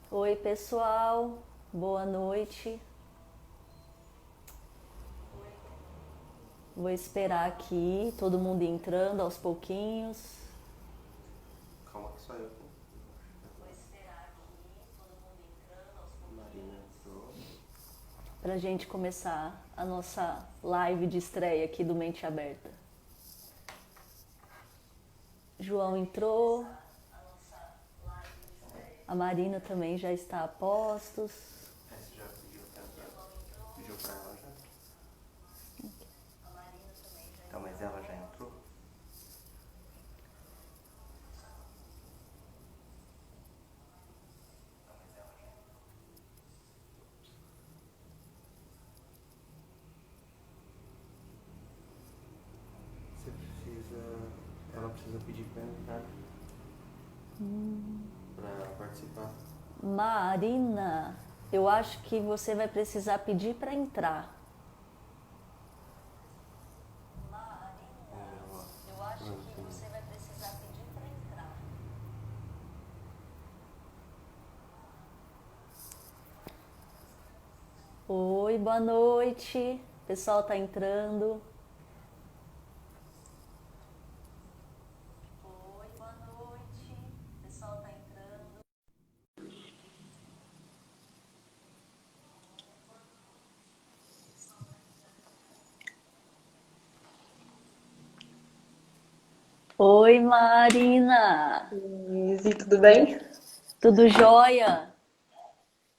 Oi, pessoal. Boa noite. Vou esperar aqui todo mundo entrando aos pouquinhos. Calma que só eu. Marina entrou. Para a gente começar a nossa live de estreia aqui do Mente Aberta. João entrou. A Marina também já está a postos. Você já pediu pra entrar? Pediu pra ela já? Então, mas ela já entrou? Você precisa. Ela precisa pedir pra entrar. Pra participar. Marina, eu acho que você vai precisar pedir para entrar. Vamos ver lá. Eu acho que você vai precisar pedir para entrar. Oi, boa noite. O pessoal tá entrando. Oi, boa noite. O pessoal tá entrando. Oi, Marina. Isi, tudo bem? Tudo jóia?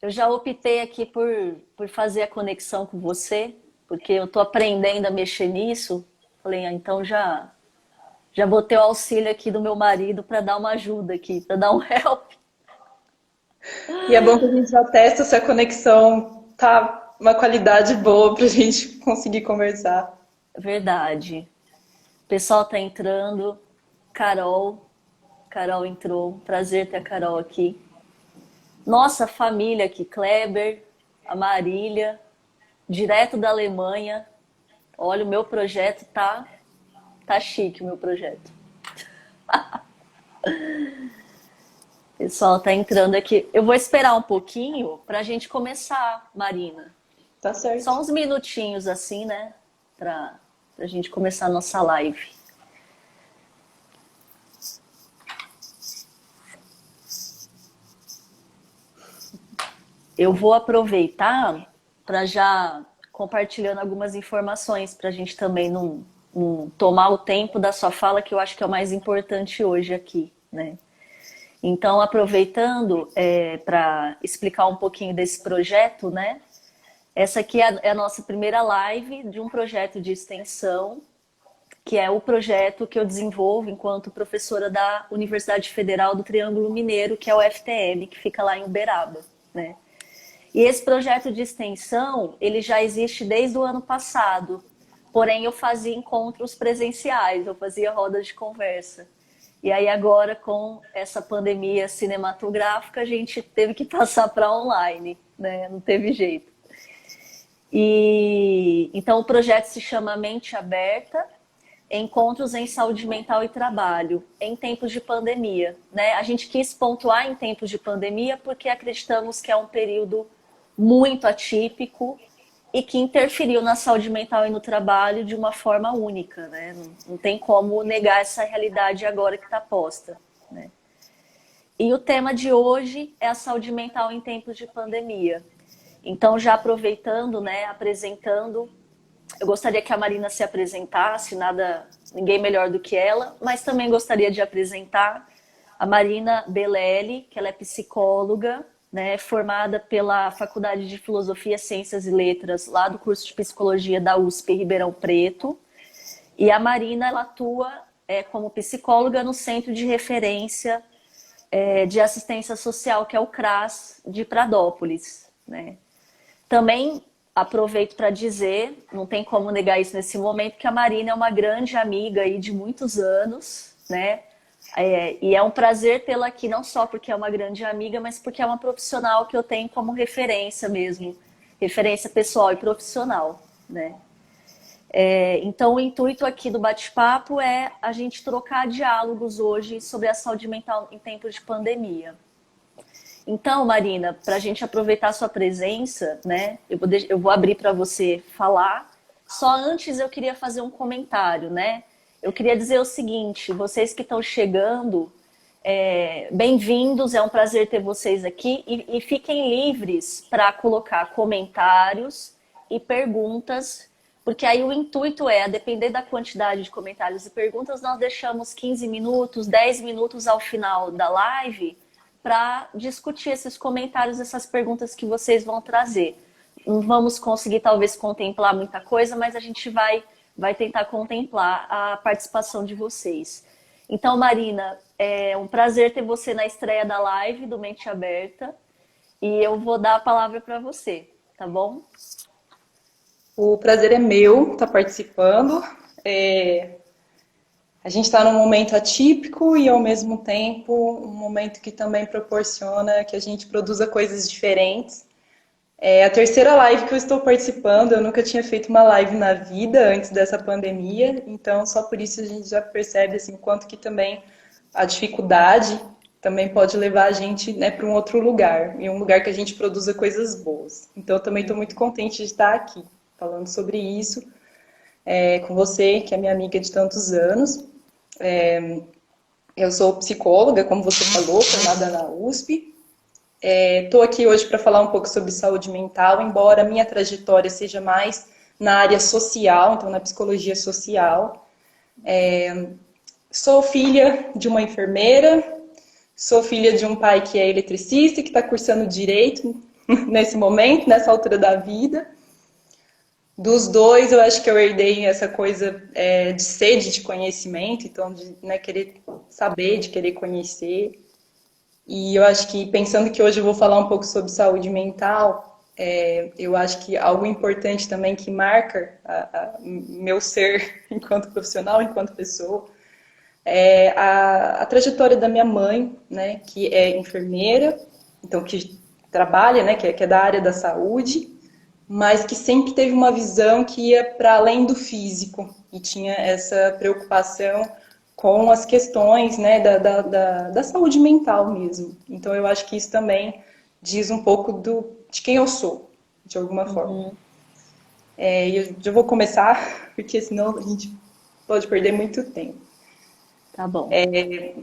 Eu já optei aqui por fazer a conexão com você, porque eu tô aprendendo a mexer nisso. Falei, então já vou ter o auxílio aqui do meu marido para dar uma ajuda aqui, para dar um help. E é bom que a gente já testa se a conexão tá uma qualidade boa pra gente conseguir conversar. Verdade. O pessoal tá entrando. Carol, Carol entrou. Prazer ter a Carol aqui. Nossa família aqui, Kleber, a Marília, direto da Alemanha. Olha, o meu projeto tá chique, o meu projeto. O pessoal tá entrando aqui. Eu vou esperar um pouquinho pra gente começar, Marina. Tá Só certo. uns minutinhos assim, né? Pra gente começar a nossa live. Eu vou aproveitar para já compartilhando algumas informações para a gente também não tomar o tempo da sua fala, que eu acho que é o mais importante hoje aqui, né? Então, aproveitando para explicar um pouquinho desse projeto, né? Essa aqui é a nossa primeira live de um projeto de extensão, que é o projeto que eu desenvolvo enquanto professora da Universidade Federal do Triângulo Mineiro, que é o FTM, que fica lá em Uberaba, né? E esse projeto de extensão, ele já existe desde o ano passado. Porém, eu fazia encontros presenciais, eu fazia rodas de conversa. E aí agora, com essa pandemia cinematográfica, a gente teve que passar para online, né? Não teve jeito. E então o projeto se chama Mente Aberta, Encontros em Saúde Mental e Trabalho, em tempos de pandemia. Né? A gente quis pontuar em tempos de pandemia porque acreditamos que é um período muito atípico e que interferiu na saúde mental e no trabalho de uma forma única. Né? Não tem como negar essa realidade agora que está posta. Né? E o tema de hoje é a saúde mental em tempos de pandemia. Então, já aproveitando, né, apresentando, eu gostaria que a Marina se apresentasse, ninguém melhor do que ela, mas também gostaria de apresentar a Marina Belelli, que ela é psicóloga, né, formada pela Faculdade de Filosofia, Ciências e Letras, lá do curso de Psicologia da USP Ribeirão Preto. E a Marina, ela atua como psicóloga no Centro de Referência de Assistência Social, que é o CRAS de Pradópolis, né? Também aproveito para dizer, não tem como negar isso nesse momento, que a Marina é uma grande amiga aí de muitos anos, né? E é um prazer tê-la aqui, não só porque é uma grande amiga, mas porque é uma profissional que eu tenho como referência mesmo, referência pessoal e profissional, né? Então, o intuito aqui do bate-papo é a gente trocar diálogos hoje sobre a saúde mental em tempos de pandemia. Então, Marina, para a gente aproveitar a sua presença, né? Eu vou abrir para você falar. Só antes eu queria fazer um comentário, né? Eu queria dizer o seguinte: vocês que estão chegando, bem-vindos, é um prazer ter vocês aqui e fiquem livres para colocar comentários e perguntas, porque aí o intuito é, a depender da quantidade de comentários e perguntas, nós deixamos 15 minutos, 10 minutos ao final da live para discutir esses comentários, essas perguntas que vocês vão trazer. Não vamos conseguir talvez contemplar muita coisa, mas a gente vai tentar contemplar a participação de vocês. Então, Marina, é um prazer ter você na estreia da live do Mente Aberta e eu vou dar a palavra para você, tá bom? O prazer é meu estar participando. A gente está num momento atípico e, ao mesmo tempo, um momento que também proporciona que a gente produza coisas diferentes. É a terceira live que eu estou participando, eu nunca tinha feito uma live na vida antes dessa pandemia, então só por isso a gente já percebe assim, o quanto que também a dificuldade também pode levar a gente, né, para um outro lugar, e um lugar que a gente produza coisas boas. Então eu também estou muito contente de estar aqui, falando sobre isso, com você, que é minha amiga de tantos anos. Eu sou psicóloga, como você falou, formada na USP. Estou aqui hoje para falar um pouco sobre saúde mental, embora a minha trajetória seja mais na área social, então na psicologia social. Sou filha de uma enfermeira, sou filha de um pai que é eletricista e que está cursando direito nesse momento, nessa altura da vida. Dos dois, eu acho que eu herdei essa coisa de sede de conhecimento, então de, né, querer saber, de querer conhecer. E eu acho que, pensando que hoje eu vou falar um pouco sobre saúde mental, eu acho que algo importante também que marca meu ser enquanto profissional, enquanto pessoa, é a trajetória da minha mãe, né, que é enfermeira, então que trabalha, né, que é da área da saúde, mas que sempre teve uma visão que ia para além do físico e tinha essa preocupação com as questões, né, da saúde mental mesmo. Então eu acho que isso também diz um pouco de quem eu sou, de alguma forma. E eu já vou começar, porque senão a gente pode perder muito tempo. Tá bom.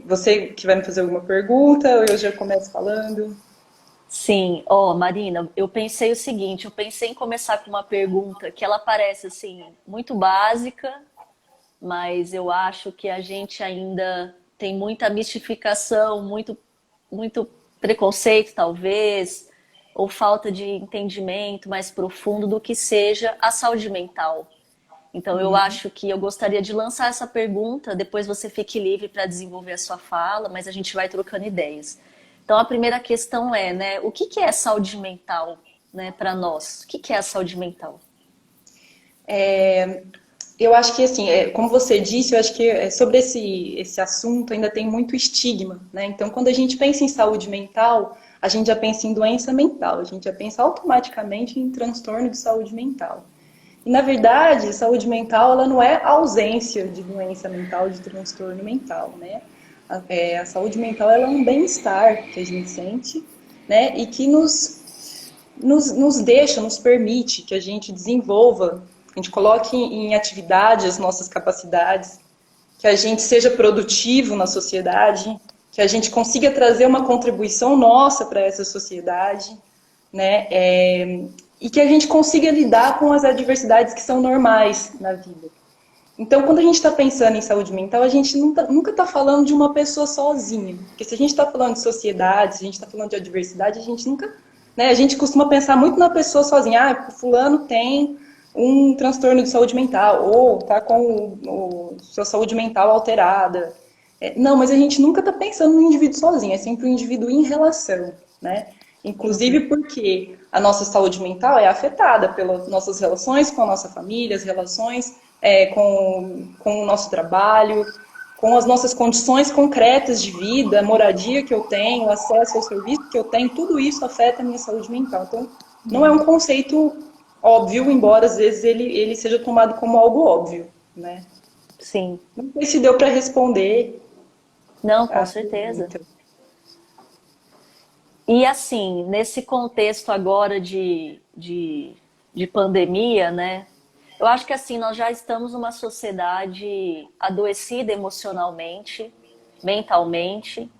Você que vai me fazer alguma pergunta, ou eu já começo falando? Sim, Marina, eu pensei o seguinte, eu pensei em começar com uma pergunta que ela parece assim muito básica, mas eu acho que a gente ainda tem muita mistificação, muito preconceito, talvez, ou falta de entendimento mais profundo do que seja a saúde mental. Então, eu acho que eu gostaria de lançar essa pergunta, depois você fique livre para desenvolver a sua fala, mas a gente vai trocando ideias. Então, a primeira questão é, né, o que é saúde mental, né, para nós? O que é a saúde mental? Eu acho que, assim, como você disse, eu acho que sobre esse assunto ainda tem muito estigma, né? Então, quando a gente pensa em saúde mental, a gente já pensa em doença mental, a gente já pensa automaticamente em transtorno de saúde mental. E, na verdade, saúde mental, ela não é ausência de doença mental, de transtorno mental, né? A saúde mental, ela é um bem-estar que a gente sente, né? E que nos deixa, nos permite que a gente desenvolva, a gente coloque em atividade as nossas capacidades, que a gente seja produtivo na sociedade, que a gente consiga trazer uma contribuição nossa para essa sociedade, né? E que a gente consiga lidar com as adversidades que são normais na vida. Então, quando a gente está pensando em saúde mental, a gente nunca está falando de uma pessoa sozinha. Porque se a gente está falando de sociedade, se a gente está falando de adversidade, a gente nunca... Né, a gente costuma pensar muito na pessoa sozinha. Ah, fulano tem um transtorno de saúde mental, ou está com sua saúde mental alterada. Não, mas a gente nunca está pensando no indivíduo sozinho, é sempre o indivíduo em relação, né? Inclusive porque a nossa saúde mental é afetada pelas nossas relações com a nossa família, as relações com o nosso trabalho, com as nossas condições concretas de vida, a moradia que eu tenho, o acesso ao serviço que eu tenho, tudo isso afeta a minha saúde mental. Então, não é um conceito óbvio, embora às vezes ele seja tomado como algo óbvio, né? Sim. Não sei se deu para responder. Não, com certeza. Pergunta. E assim, nesse contexto agora de pandemia, né? Eu acho que assim, nós já estamos numa sociedade adoecida emocionalmente, mentalmente.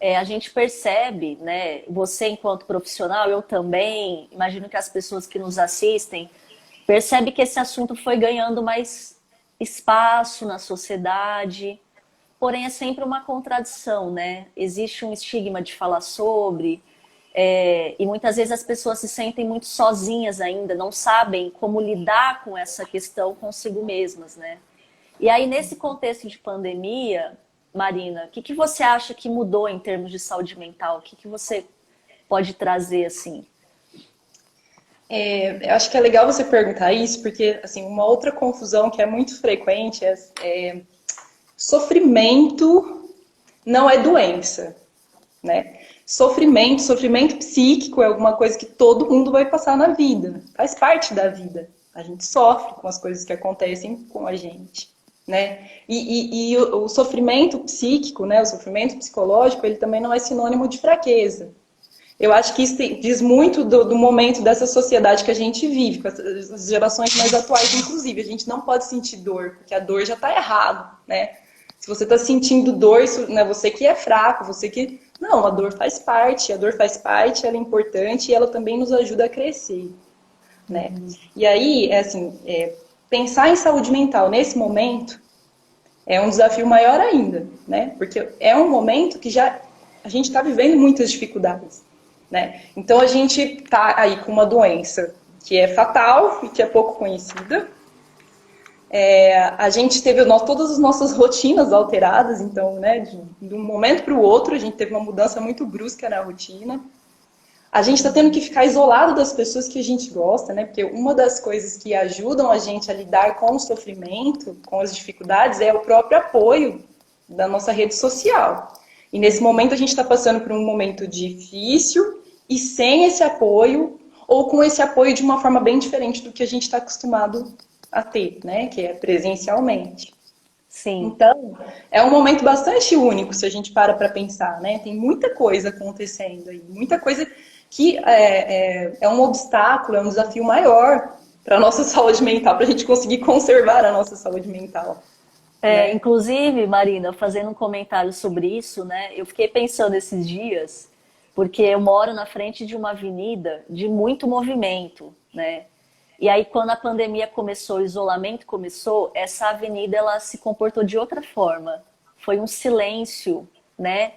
A gente percebe, né? Você enquanto profissional, eu também, imagino que as pessoas que nos assistem, percebe que esse assunto foi ganhando mais espaço na sociedade, porém é sempre uma contradição, né? Existe um estigma de falar sobre, e muitas vezes as pessoas se sentem muito sozinhas ainda, não sabem como lidar com essa questão consigo mesmas, né? E aí, nesse contexto de pandemia, Marina, o que você acha que mudou em termos de saúde mental? O que você pode trazer assim? Eu acho que é legal você perguntar isso, porque assim, uma outra confusão que é muito frequente é sofrimento não é doença, né? Sofrimento psíquico é alguma coisa que todo mundo vai passar na vida, faz parte da vida. A gente sofre com as coisas que acontecem com a gente, né? E o sofrimento psíquico, né? O sofrimento psicológico, ele também não é sinônimo de fraqueza. Eu acho que isso diz muito do momento dessa sociedade que a gente vive, com as gerações mais atuais, inclusive. A gente não pode sentir dor, porque a dor já está errado, né? Se você está sentindo dor, isso não é você que é fraco, você que... Não, a dor faz parte, ela é importante e ela também nos ajuda a crescer, né? E aí, pensar em saúde mental nesse momento é um desafio maior ainda, né? Porque é um momento que já a gente está vivendo muitas dificuldades, né? Então a gente está aí com uma doença que é fatal e que é pouco conhecida. A gente teve todas as nossas rotinas alteradas, então, né, de um momento para o outro, a gente teve uma mudança muito brusca na rotina. A gente está tendo que ficar isolado das pessoas que a gente gosta, né? Porque uma das coisas que ajudam a gente a lidar com o sofrimento, com as dificuldades, é o próprio apoio da nossa rede social. E nesse momento a gente está passando por um momento difícil e sem esse apoio, ou com esse apoio de uma forma bem diferente do que a gente está acostumado a ter, né? Que é presencialmente. Sim. Então, é um momento bastante único se a gente para pensar, né? Tem muita coisa acontecendo aí, muita coisa que é um obstáculo, é um desafio maior para a nossa saúde mental, para a gente conseguir conservar a nossa saúde mental. Né? Inclusive, Marina, fazendo um comentário sobre isso, né? Eu fiquei pensando esses dias, porque eu moro na frente de uma avenida de muito movimento, né? E aí, quando a pandemia começou, o isolamento começou, essa avenida ela se comportou de outra forma. Foi um silêncio, né?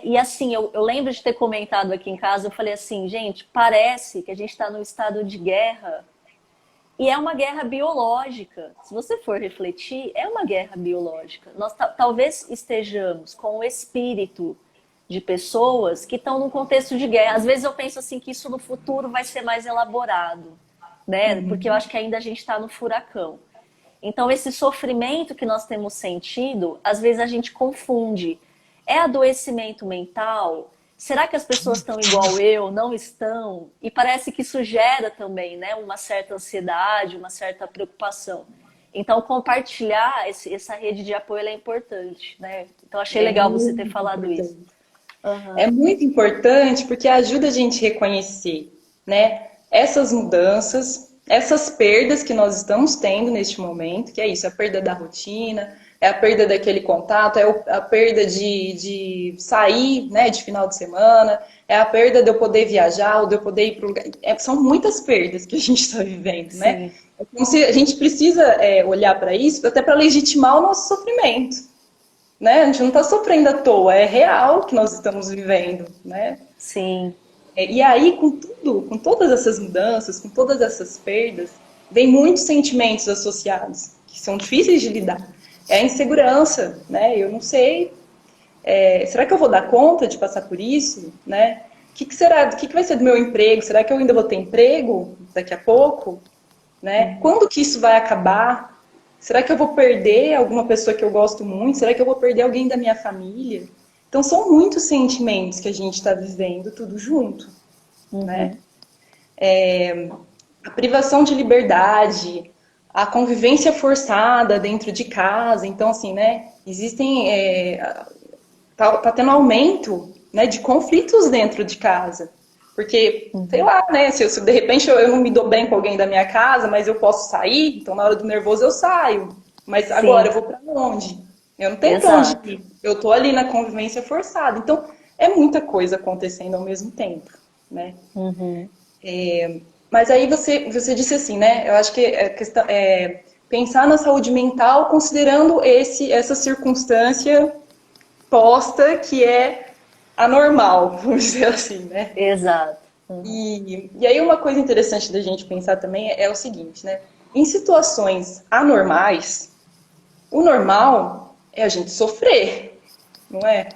E assim, eu lembro de ter comentado aqui em casa, eu falei assim, gente, parece que a gente está num estado de guerra. E é uma guerra biológica. Se você for refletir, é uma guerra biológica. Nós talvez estejamos com o espírito de pessoas que estão num contexto de guerra. Às vezes eu penso assim que isso no futuro vai ser mais elaborado, né? Porque eu acho que ainda a gente está no furacão. Então esse sofrimento que nós temos sentido, às vezes a gente confunde. É adoecimento mental? Será que as pessoas estão igual eu? Não estão? E parece que isso gera também, né, uma certa ansiedade, uma certa preocupação. Então, compartilhar essa rede de apoio é importante, né? Então, achei legal você ter falado isso. Uhum. É muito importante porque ajuda a gente a reconhecer, né, essas mudanças, essas perdas que nós estamos tendo neste momento, que é isso, a perda da rotina, é a perda daquele contato, é a perda de sair, né, de final de semana, é a perda de eu poder viajar, ou de eu poder ir para o lugar. São muitas perdas que a gente está vivendo, né? Então, a gente precisa olhar para isso até para legitimar o nosso sofrimento. Né? A gente não está sofrendo à toa, é real que nós estamos vivendo, né? Sim. E aí, com todas essas mudanças, com todas essas perdas, vem muitos sentimentos associados, que são difíceis de lidar. É a insegurança, né? Eu não sei, será que eu vou dar conta de passar por isso, né? O que será? O que vai ser do meu emprego? Será que eu ainda vou ter emprego daqui a pouco? Né? Quando que isso vai acabar? Será que eu vou perder alguma pessoa que eu gosto muito? Será que eu vou perder alguém da minha família? Então, são muitos sentimentos que a gente está vivendo tudo junto, né? A privação de liberdade, a convivência forçada dentro de casa. Então, assim, né? Existem... tá tendo aumento né, de conflitos dentro de casa. Porque, sei lá, né, se de repente eu não me dou bem com alguém da minha casa, mas eu posso sair, então na hora do nervoso eu saio. Mas agora eu Sim, vou para onde? Eu não tenho para onde exato. ir. Eu tô ali na convivência forçada. Então, é muita coisa acontecendo ao mesmo tempo, né? Uhum. Mas aí você disse assim, né? Eu acho que é questão, pensar na saúde mental considerando essa circunstância posta que é anormal, vamos dizer assim, né? Exato. Uhum. E aí uma coisa interessante da gente pensar também é o seguinte, né? Em situações anormais, o normal é a gente sofrer, não é?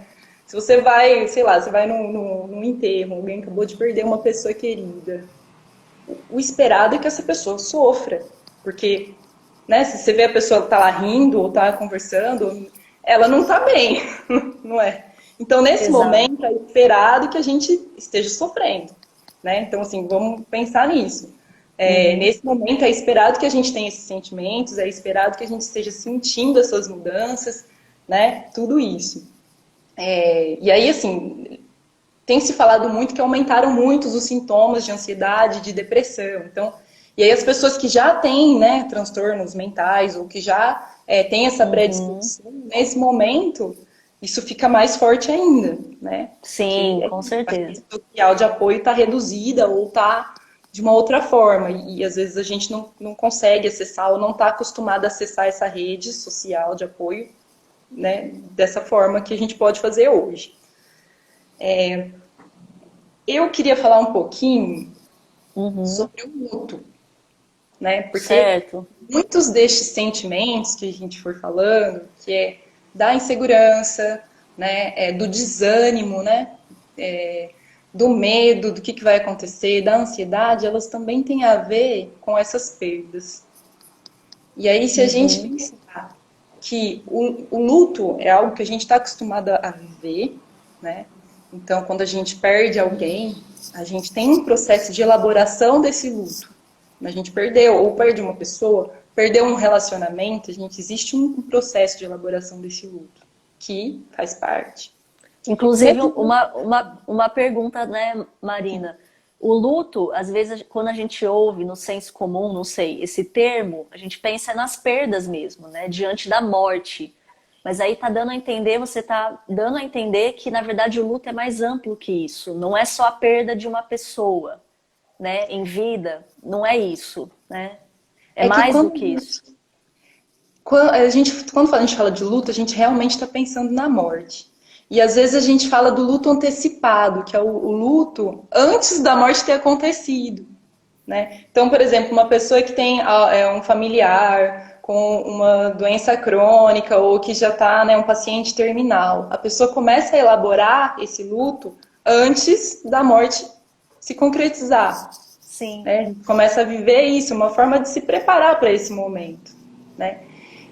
Se você vai, sei lá, você vai num enterro, alguém acabou de perder uma pessoa querida, o esperado é que essa pessoa sofra, porque, né, se você vê a pessoa tá lá rindo ou tá conversando, ela não tá bem, não é? Então, nesse Exato. momento, é esperado que a gente esteja sofrendo, né? Então, assim, vamos pensar nisso. Uhum. Nesse momento, é esperado que a gente tenha esses sentimentos, é esperado que a gente esteja sentindo essas mudanças, né? Tudo isso. E aí, assim, tem se falado muito que aumentaram muito os sintomas de ansiedade, de depressão. Então, e aí as pessoas que já têm, né, transtornos mentais ou que já têm essa Uhum. predisposição, nesse momento, isso fica mais forte ainda, né? Porque Sim, com a certeza. rede social de apoio está reduzida ou está de uma outra forma. E às vezes a gente não consegue acessar ou não está acostumado a acessar essa rede social de apoio, né, dessa forma que a gente pode fazer hoje. Eu queria falar um pouquinho Uhum. sobre o luto, né? Porque Certo. muitos destes sentimentos que a gente for falando, que é da insegurança, né, do desânimo, né, do medo do que vai acontecer, da ansiedade, elas também têm a ver com essas perdas. E aí, se a gente Uhum. pensar que o luto é algo que a gente está acostumado a viver, né? Então, quando a gente perde alguém, a gente tem um processo de elaboração desse luto. A gente perdeu, ou perde uma pessoa, perdeu um relacionamento, a gente existe um processo de elaboração desse luto, que faz parte. Inclusive, Mesmo uma pergunta, né, Marina? O luto, às vezes, quando a gente ouve no senso comum, não sei, esse termo, a gente pensa nas perdas mesmo, né? Diante da morte. Mas aí tá dando a entender, você tá dando a entender que, na verdade, o luto é mais amplo que isso. Não é só a perda de uma pessoa, né, em vida. Não é isso, né? É é que mais do que isso. quando a gente fala de luto, a gente realmente está pensando na morte. E às vezes a gente fala do luto antecipado, que é o luto antes da morte ter acontecido, né? Então, por exemplo, uma pessoa que tem um familiar com uma doença crônica ou que já está, né, um paciente terminal, a pessoa começa a elaborar esse luto antes da morte se concretizar, Sim. né? Começa a viver isso, uma forma de se preparar para esse momento, né?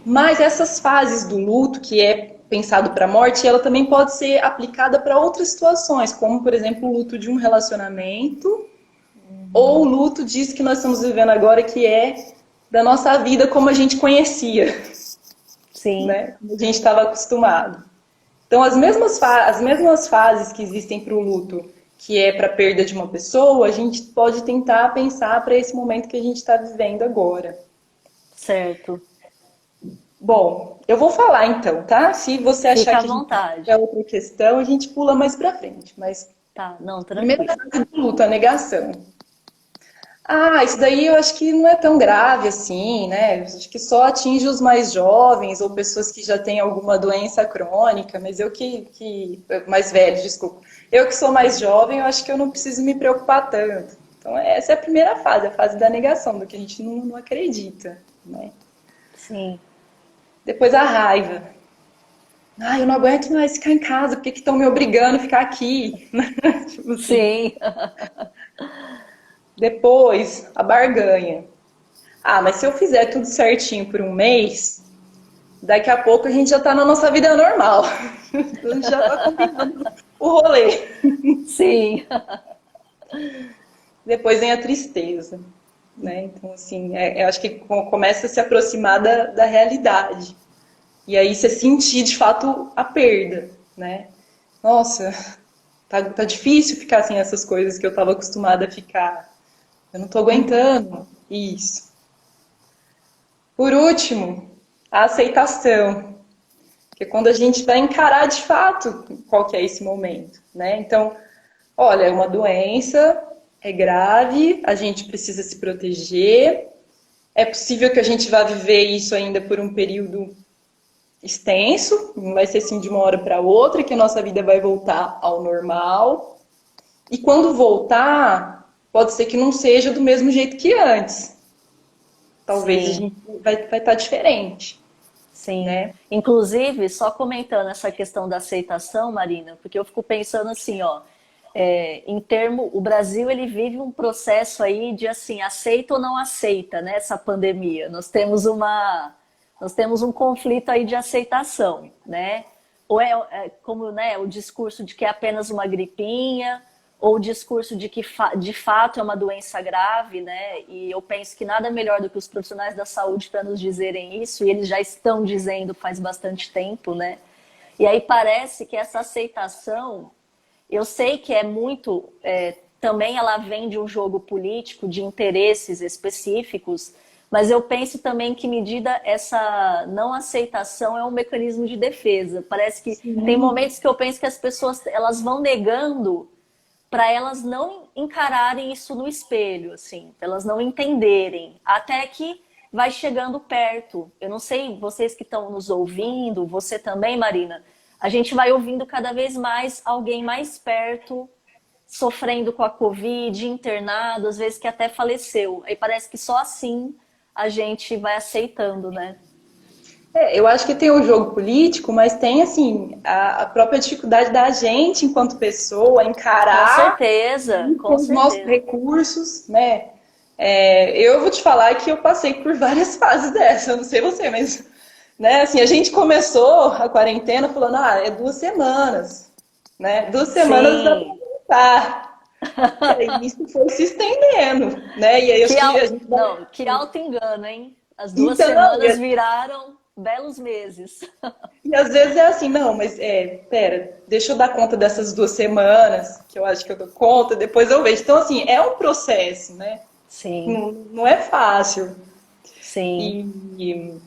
Mas essas fases do luto, que é pensado para a morte, ela também pode ser aplicada para outras situações, como, por exemplo, o luto de um relacionamento ou o luto disso que nós estamos vivendo agora, que é da nossa vida como a gente conhecia, Sim. né? Como a gente estava acostumado. Então, as mesmas fases que existem para o luto, que é para a perda de uma pessoa, a gente pode tentar pensar para esse momento que a gente está vivendo agora. Certo. Bom, eu vou falar então, tá? Se você achar Fica à que a gente tiver vontade. outra questão, a gente pula mais para frente. Mas, Tá, não, primeira tranquilo. fase do luto, a negação. Ah, isso daí eu acho que não é tão grave assim, né? Eu acho que só atinge os mais jovens ou pessoas que já têm alguma doença crônica, mas mais velhos, desculpa. Eu que sou mais jovem, eu acho que eu não preciso me preocupar tanto. Então, essa é a primeira fase, a fase da negação, do que a gente não acredita, né? Sim. Depois a raiva. Ah, eu não aguento mais ficar em casa, por que estão me obrigando a ficar aqui? Tipo assim. Sim. Depois, a barganha. Ah, mas se eu fizer tudo certinho por um mês, daqui a pouco a gente já tá na nossa vida normal. A gente já tá combinando o rolê. Sim. Depois vem a tristeza, né? Então, assim, eu acho que começa a se aproximar da realidade. E aí você sentir, de fato, a perda, né? Nossa, tá difícil ficar sem essas coisas que eu estava acostumada a ficar. Eu não estou aguentando. Isso. Por último, a aceitação. Que é quando a gente vai encarar de fato qual que é esse momento, né? Então, olha, é uma doença, é grave, a gente precisa se proteger. É possível que a gente vá viver isso ainda por um período extenso, não vai ser assim de uma hora para outra, que a nossa vida vai voltar ao normal. E quando voltar, pode ser que não seja do mesmo jeito que antes. Talvez a Sim. gente vai estar diferente, Sim. né? Inclusive, só comentando essa questão da aceitação, Marina, porque eu fico pensando assim, ó, o Brasil ele vive um processo aí de assim, aceita ou não aceita, né, essa pandemia. Nós temos um conflito aí de aceitação, né? Ou como, né, o discurso de que é apenas uma gripinha, ou o discurso de que de fato é uma doença grave, né? E eu penso que nada melhor do que os profissionais da saúde para nos dizerem isso, e eles já estão dizendo faz bastante tempo, né? E aí parece que essa aceitação, eu sei que é muito, também ela vem de um jogo político, de interesses específicos, mas eu penso também que medida essa não aceitação é um mecanismo de defesa. Parece que tem Sim. momentos que eu penso que as pessoas elas vão negando para elas não encararem isso no espelho, assim, para elas não entenderem, até que vai chegando perto. Eu não sei, vocês que estão nos ouvindo, você também, Marina, a gente vai ouvindo cada vez mais alguém mais perto, sofrendo com a Covid, internado, às vezes que até faleceu. Aí parece que só assim a gente vai aceitando, né? Eu acho que tem o jogo político, mas tem, assim, a própria dificuldade da gente, enquanto pessoa, Com encarar certeza, com com os nossos certeza. recursos, né? Eu vou te falar que eu passei por várias fases dessa, eu não sei você, mas, né, assim, a gente começou a quarentena falando, é 2 semanas, né? 2 semanas dá pra Sim. aguentar. E aí isso foi se estendendo, né? E aí acho que a gente vai... Não, que auto-engano, hein? As duas Então, não, semanas viraram belos meses. e às vezes é assim, não, mas pera, deixa eu dar conta dessas 2 semanas, que eu acho que eu dou conta, depois eu vejo. Então, assim, é um processo, né? Sim, Não é fácil. sim, E,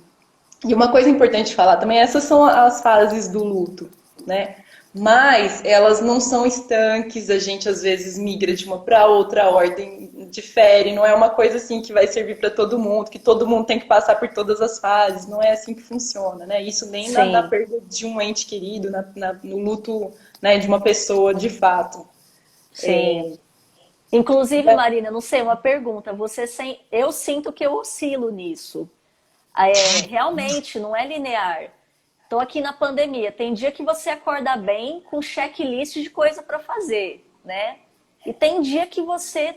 e uma coisa importante de falar também, essas são as fases do luto, né? Mas elas não são estanques, a gente às vezes migra de uma para outra, a ordem difere, não é uma coisa assim que vai servir para todo mundo, que todo mundo tem que passar por todas as fases, não é assim que funciona, né? Isso nem na sim, perda de um ente querido, no luto, né, de uma pessoa de fato. sim. Inclusive, Marina, não sei, uma pergunta. Eu sinto que eu oscilo nisso. Realmente, não é linear. Estou aqui na pandemia. Tem dia que você acorda bem com checklist de coisa para fazer, né? E tem dia que você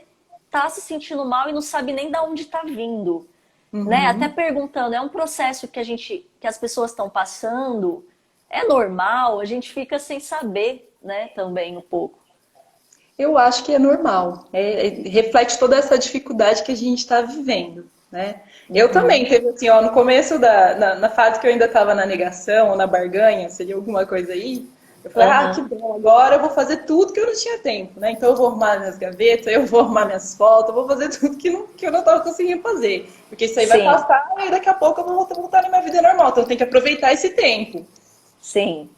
tá se sentindo mal e não sabe nem de onde está vindo, né? Até Uhum. perguntando, é um processo que as pessoas estão passando? É normal? A gente fica sem saber, né? Também um pouco. Eu acho que é normal. Reflete toda essa dificuldade que a gente está vivendo, né? Eu também teve assim, ó, no começo na fase que eu ainda estava na negação ou na barganha, seria alguma coisa aí. Eu falei, que Aham. bom, agora eu vou fazer tudo que eu não tinha tempo, né? Então eu vou arrumar minhas gavetas, eu vou arrumar minhas fotos, eu vou fazer tudo que eu não estava conseguindo fazer. Porque isso aí vai Sim, passar e daqui a pouco eu vou voltar na minha vida normal. Então eu tenho que aproveitar esse tempo, sim,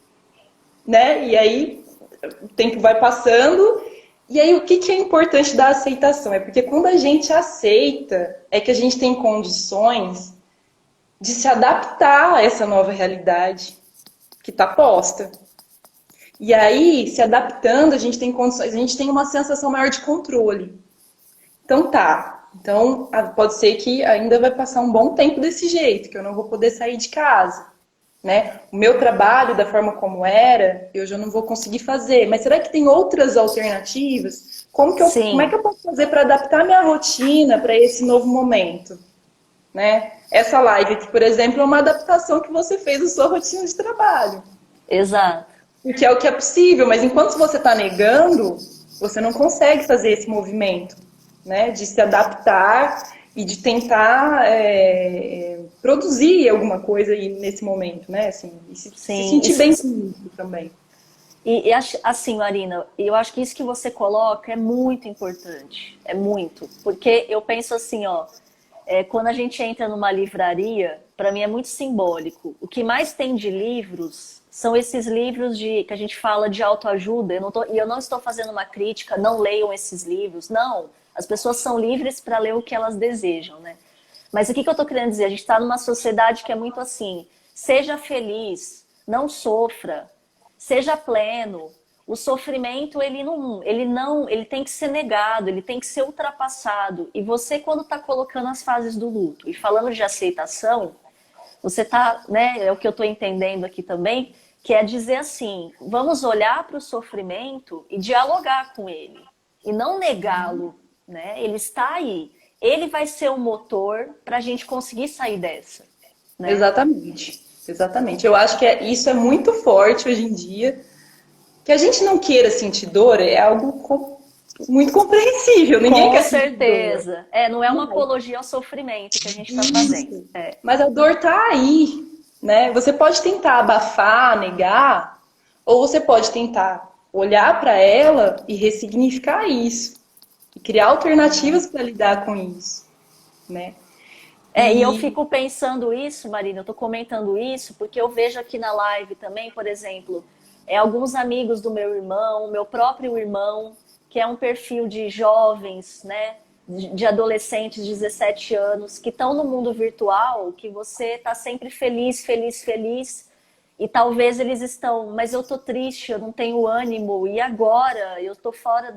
né? E aí o tempo vai passando. E aí, o que é importante da aceitação? É porque quando a gente aceita, é que a gente tem condições de se adaptar a essa nova realidade que está posta. E aí, se adaptando, a gente tem condições, a gente tem uma sensação maior de controle. Então tá. Então, pode ser que ainda vai passar um bom tempo desse jeito, que eu não vou poder sair de casa. Né? O meu trabalho, da forma como era, eu já não vou conseguir fazer. Mas será que tem outras alternativas? Como é sim, que eu posso fazer para adaptar minha rotina para esse novo momento? Né? Essa live aqui, por exemplo, é uma adaptação que você fez da sua rotina de trabalho. exato. Porque é o que é possível, mas enquanto você está negando, você não consegue fazer esse movimento, né? De se adaptar e de tentar produzir alguma coisa aí nesse momento, né? Assim, e se Sim, sentir bem com isso também. Assim, Marina, eu acho que isso que você coloca é muito importante. É muito. Porque eu penso assim, ó, quando a gente entra numa livraria, para mim é muito simbólico. O que mais tem de livros são esses livros que a gente fala de autoajuda. E eu não estou fazendo uma crítica, não leiam esses livros. Não, as pessoas são livres para ler o que elas desejam, né? Mas o que eu estou querendo dizer? A gente está numa sociedade que é muito assim, seja feliz, não sofra, seja pleno. O sofrimento, ele tem que ser negado, ele tem que ser ultrapassado. E você, quando está colocando as fases do luto e falando de aceitação, você está, né, é o que eu estou entendendo aqui também, que é dizer assim, vamos olhar para o sofrimento e dialogar com ele, e não negá-lo, né? Ele está aí. Ele vai ser o motor para a gente conseguir sair dessa, né? Exatamente, exatamente. Eu acho que isso é muito forte hoje em dia. Que a gente não queira sentir dor é algo muito compreensível. Ninguém Com quer sentir dor. certeza. Não é uma apologia ao sofrimento que a gente está fazendo. Mas a dor tá aí, né? Você pode tentar abafar, negar, ou você pode tentar olhar para ela e ressignificar isso. E criar alternativas para lidar com isso, né? E eu fico pensando isso, Marina, eu tô comentando isso, porque eu vejo aqui na live também, por exemplo, alguns amigos do meu irmão, meu próprio irmão, que é um perfil de jovens, né, de adolescentes de 17 anos, que estão no mundo virtual, que você tá sempre feliz, feliz, feliz, e talvez eles estão, mas eu tô triste, eu não tenho ânimo, e agora? Eu tô fora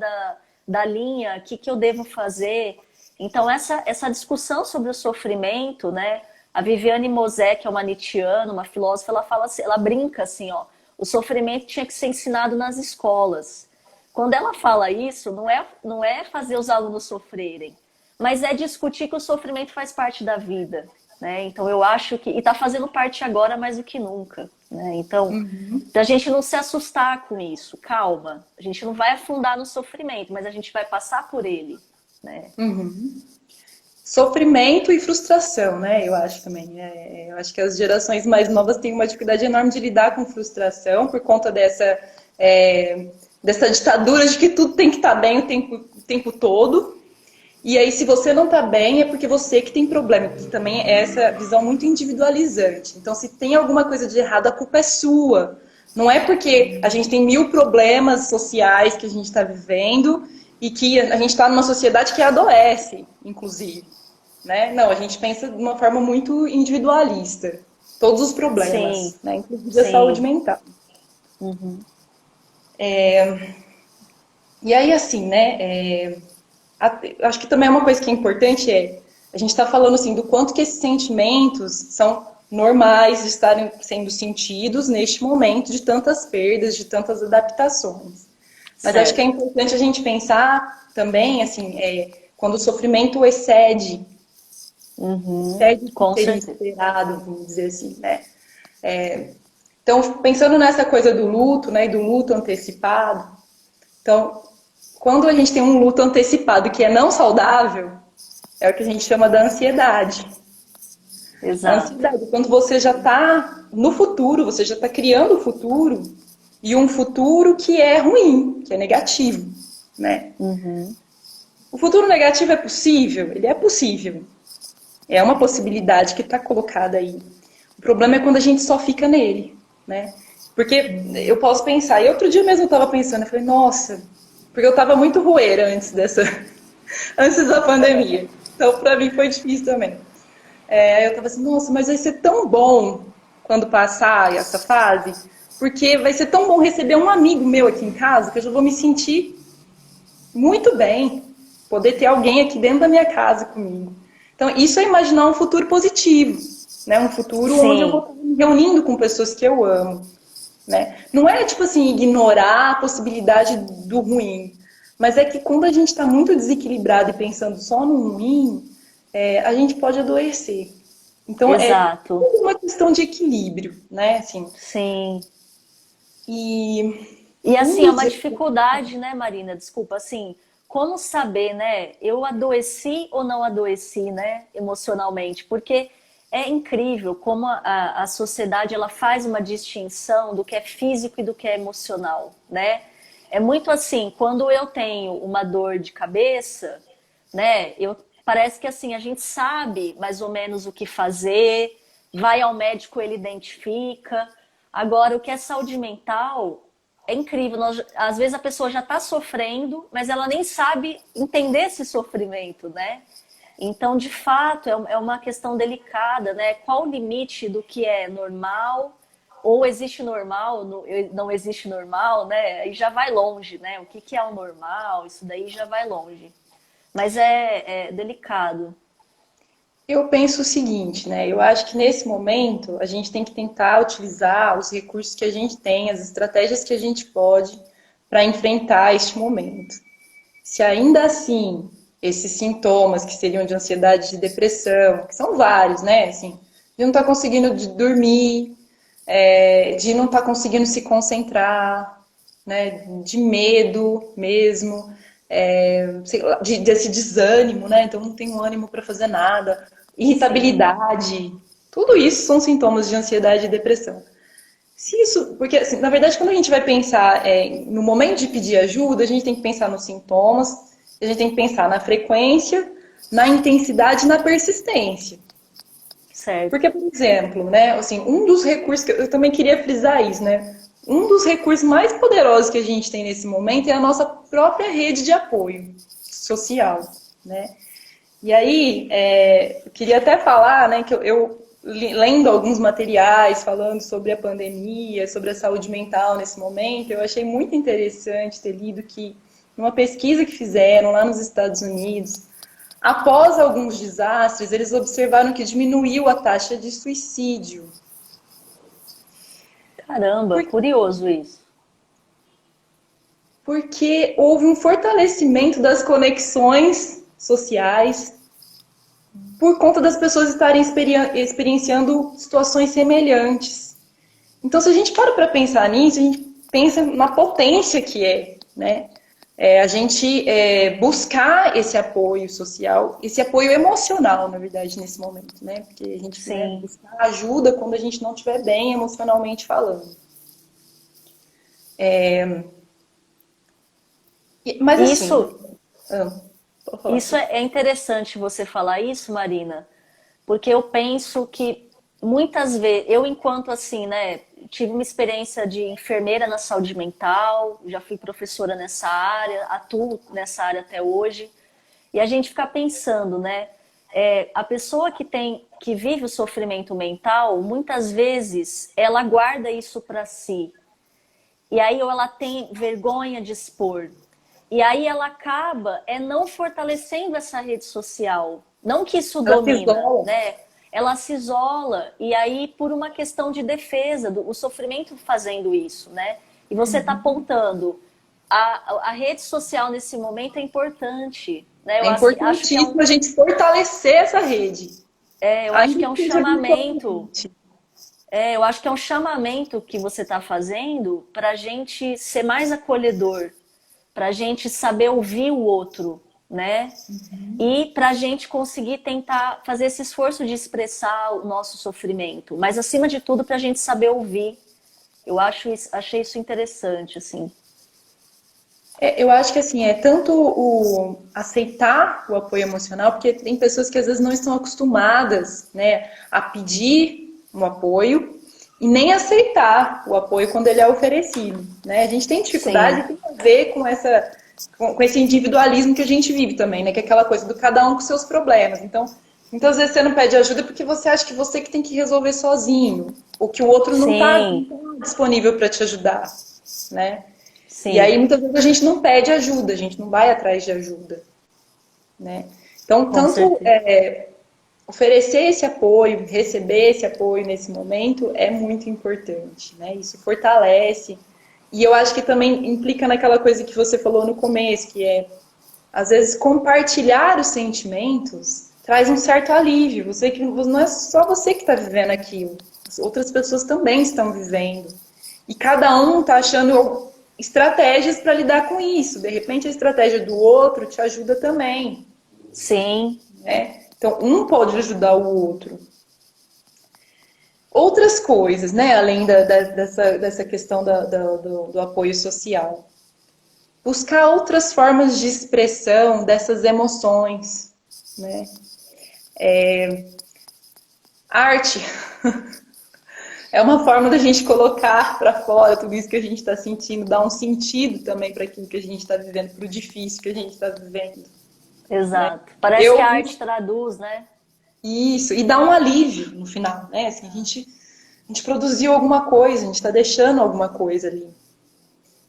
da linha, o que eu devo fazer? Então, essa discussão sobre o sofrimento, né? A Viviane Mosé, que é uma Nietzscheana, uma filósofa, ela fala assim, ela brinca assim, ó, o sofrimento tinha que ser ensinado nas escolas. Quando ela fala isso, não é fazer os alunos sofrerem, mas é discutir que o sofrimento faz parte da vida, né? Então, eu acho que... E está fazendo parte agora mais do que nunca, né? Então, a gente não se assustar com isso, calma. A gente não vai afundar no sofrimento, mas a gente vai passar por ele, né? Sofrimento e frustração, né? Eu acho também. Eu acho que as gerações mais novas têm uma dificuldade enorme de lidar com frustração por conta dessa ditadura de que tudo tem que estar bem o tempo todo. E aí, se você não está bem, é porque você que tem problema. Que também é essa visão muito individualizante. Então, se tem alguma coisa de errado, a culpa é sua. Não é porque a gente tem 1000 problemas sociais que a gente está vivendo e que a gente está numa sociedade que adoece, inclusive. Né? Não, a gente pensa de uma forma muito individualista. Todos os problemas, Sim, né? Inclusive a sim. saúde mental. E aí, assim, né? Acho que também é uma coisa que é importante a gente está falando assim do quanto que esses sentimentos são normais de estarem sendo sentidos neste momento de tantas perdas, de tantas adaptações. Mas Certo. acho que é importante a gente pensar também, assim, quando o sofrimento excede o Com que seria certeza. esperado, vamos dizer assim, né? Então, pensando nessa coisa do luto, né, e do luto antecipado, então, quando a gente tem um luto antecipado que é não saudável, é o que a gente chama da ansiedade. A Exato. ansiedade, quando você já está no futuro, você já está criando o futuro, e um futuro que é ruim, que é negativo, né? O futuro negativo é possível? Ele é possível. É uma possibilidade que está colocada aí. O problema é quando a gente só fica nele, né? Porque eu posso pensar, e outro dia mesmo eu estava pensando, eu falei, nossa, porque eu estava muito roeira antes da pandemia. Então, para mim foi difícil também. Eu estava assim, nossa, mas vai ser tão bom quando passar essa fase, porque vai ser tão bom receber um amigo meu aqui em casa, que eu já vou me sentir muito bem, poder ter alguém aqui dentro da minha casa comigo. Então, isso é imaginar um futuro positivo, né? Um futuro onde eu vou estar me reunindo com pessoas que eu amo, né? Não é, tipo assim, ignorar a possibilidade do ruim, mas é que quando a gente está muito desequilibrado e pensando só no ruim, a gente pode adoecer. Então, Exato. é uma questão de equilíbrio, né? Assim, Sim. e assim, é uma dificuldade, né, Marina? Desculpa, assim, como saber, né? Eu adoeci ou não adoeci, né, emocionalmente? Porque é incrível como a sociedade ela faz uma distinção do que é físico e do que é emocional, né? É muito assim, quando eu tenho uma dor de cabeça, né? Parece que assim, a gente sabe mais ou menos o que fazer, vai ao médico, ele identifica. Agora, o que é saúde mental é incrível. Às vezes a pessoa já está sofrendo, mas ela nem sabe entender esse sofrimento, né? Então, de fato, é uma questão delicada, né? Qual o limite do que é normal? Ou existe normal, não existe normal, né? Aí já vai longe, né? O que é o normal? Isso daí já vai longe. Mas é delicado. Eu penso o seguinte, né? Eu acho que nesse momento a gente tem que tentar utilizar os recursos que a gente tem, as estratégias que a gente pode para enfrentar este momento. Se ainda assim esses sintomas que seriam de ansiedade, de depressão, que são vários, né? Assim, de não estar conseguindo dormir, de não estar conseguindo se concentrar, né? De medo mesmo, sei lá, desse desânimo, né? Então não tenho ânimo para fazer nada, irritabilidade, tudo isso são sintomas de ansiedade e depressão. Se isso, porque assim, na verdade, quando a gente vai pensar no momento de pedir ajuda, a gente tem que pensar nos sintomas, a gente tem que pensar na frequência, na intensidade e na persistência. Certo. Porque, por exemplo, né, assim, um dos recursos que eu também queria frisar isso, né? Um dos recursos mais poderosos que a gente tem nesse momento é a nossa própria rede de apoio social, né? E aí, eu queria até falar, né, que eu lendo alguns materiais falando sobre a pandemia, sobre a saúde mental nesse momento, eu achei muito interessante ter lido que, numa pesquisa que fizeram lá nos Estados Unidos, após alguns desastres, eles observaram que diminuiu a taxa de suicídio. Caramba, curioso isso. Porque houve um fortalecimento das conexões sociais por conta das pessoas estarem experienciando situações semelhantes. Então, se a gente para pensar nisso, a gente pensa na potência que é, né? A gente buscar esse apoio social, esse apoio emocional, na verdade, nesse momento, né? Porque a gente buscar ajuda quando a gente não estiver bem emocionalmente falando. Mas assim... Isso é interessante você falar isso, Marina, porque eu penso que muitas vezes, eu enquanto assim, né, tive uma experiência de enfermeira na saúde mental, já fui professora nessa área, atuo nessa área até hoje, e a gente fica pensando, né, a pessoa que vive o sofrimento mental, muitas vezes ela guarda isso para si, e aí ou ela tem vergonha de expor. E aí ela acaba não fortalecendo essa rede social. Não que isso domina, né? Ela se isola. E aí, por uma questão de defesa, o sofrimento fazendo isso, né? E você está apontando. A rede social nesse momento é importante. Né? É importantíssimo a gente fortalecer essa rede. Eu acho que é um chamamento. Eu acho que é um chamamento que você está fazendo para a gente ser mais acolhedor, para a gente saber ouvir o outro, né? E para a gente conseguir tentar fazer esse esforço de expressar o nosso sofrimento, mas acima de tudo para a gente saber ouvir. Eu achei isso interessante, assim. Eu acho que assim, tanto o aceitar o apoio emocional, porque tem pessoas que às vezes não estão acostumadas, né, a pedir um apoio e nem aceitar o apoio quando ele é oferecido, né? A gente tem dificuldade e tem a ver com esse individualismo que a gente vive também, né? Que é aquela coisa do cada um com seus problemas. Então, muitas vezes você não pede ajuda porque você acha que você que tem que resolver sozinho, ou que o outro não está disponível para te ajudar, né? Sim. E aí muitas vezes a gente não pede ajuda, a gente não vai atrás de ajuda, né? Então, tanto oferecer esse apoio, receber esse apoio nesse momento é muito importante, né? Isso fortalece. E eu acho que também implica naquela coisa que você falou no começo, que às vezes, compartilhar os sentimentos traz um certo alívio. Não é só você que está vivendo aquilo, as outras pessoas também estão vivendo. E cada um está achando estratégias para lidar com isso. De repente, a estratégia do outro te ajuda também. Sim. Né? Então, um pode ajudar o outro. outras coisas, né? Além dessa questão do apoio social. Buscar outras formas de expressão dessas emoções, né? Arte é uma forma da gente colocar para fora tudo isso que a gente está sentindo, dar um sentido também para aquilo que a gente está vivendo, para o difícil que a gente está vivendo. Exato. Né? Parece que a arte traduz, né? Isso, e dá um alívio no final, né? Assim, a gente produziu alguma coisa, a gente está deixando alguma coisa ali.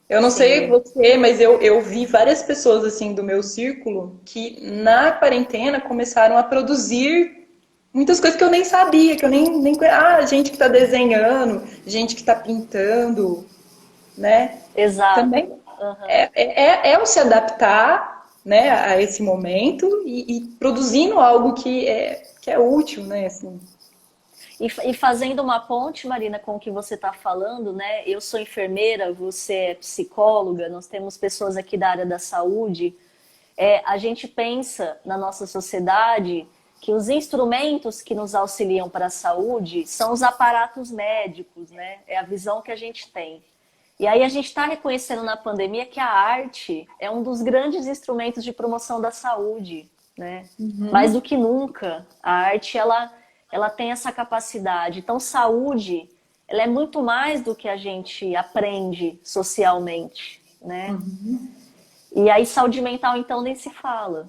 Eu não sei você, mas eu vi várias pessoas assim do meu círculo que na quarentena começaram a produzir muitas coisas que eu nem sabia, que eu nem gente que está desenhando, gente que está pintando, né? Exato. Também é o se adaptar, né, a esse momento e produzindo algo que é útil, né? Assim. E fazendo uma ponte, Marina, com o que você está falando, né? Eu sou enfermeira, você é psicóloga, nós temos pessoas aqui da área da saúde. A gente pensa na nossa sociedade que os instrumentos que nos auxiliam para a saúde são os aparatos médicos, né? É a visão que a gente tem. E aí a gente está reconhecendo na pandemia que a arte é um dos grandes instrumentos de promoção da saúde, né? Mais do que nunca, a arte ela tem essa capacidade. Então, saúde, ela é muito mais do que a gente aprende socialmente, né? E aí, saúde mental, então, nem se fala.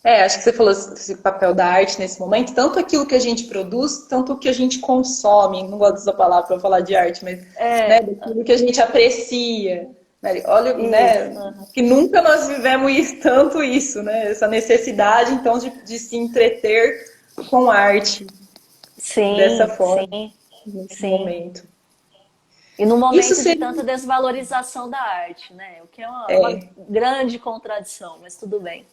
Acho que você falou esse papel da arte nesse momento, tanto aquilo que a gente produz, tanto o que a gente consome. Não gosto dessa palavra para falar de arte, mas né, daquilo que a gente aprecia. Né? Olha, né, que nunca nós vivemos tanto isso, né? Essa necessidade, então, de se entreter com arte. Sim, dessa forma, sim, nesse momento. E no momento Isso seria... de tanta desvalorização da arte, né? O que é uma grande contradição, mas tudo bem.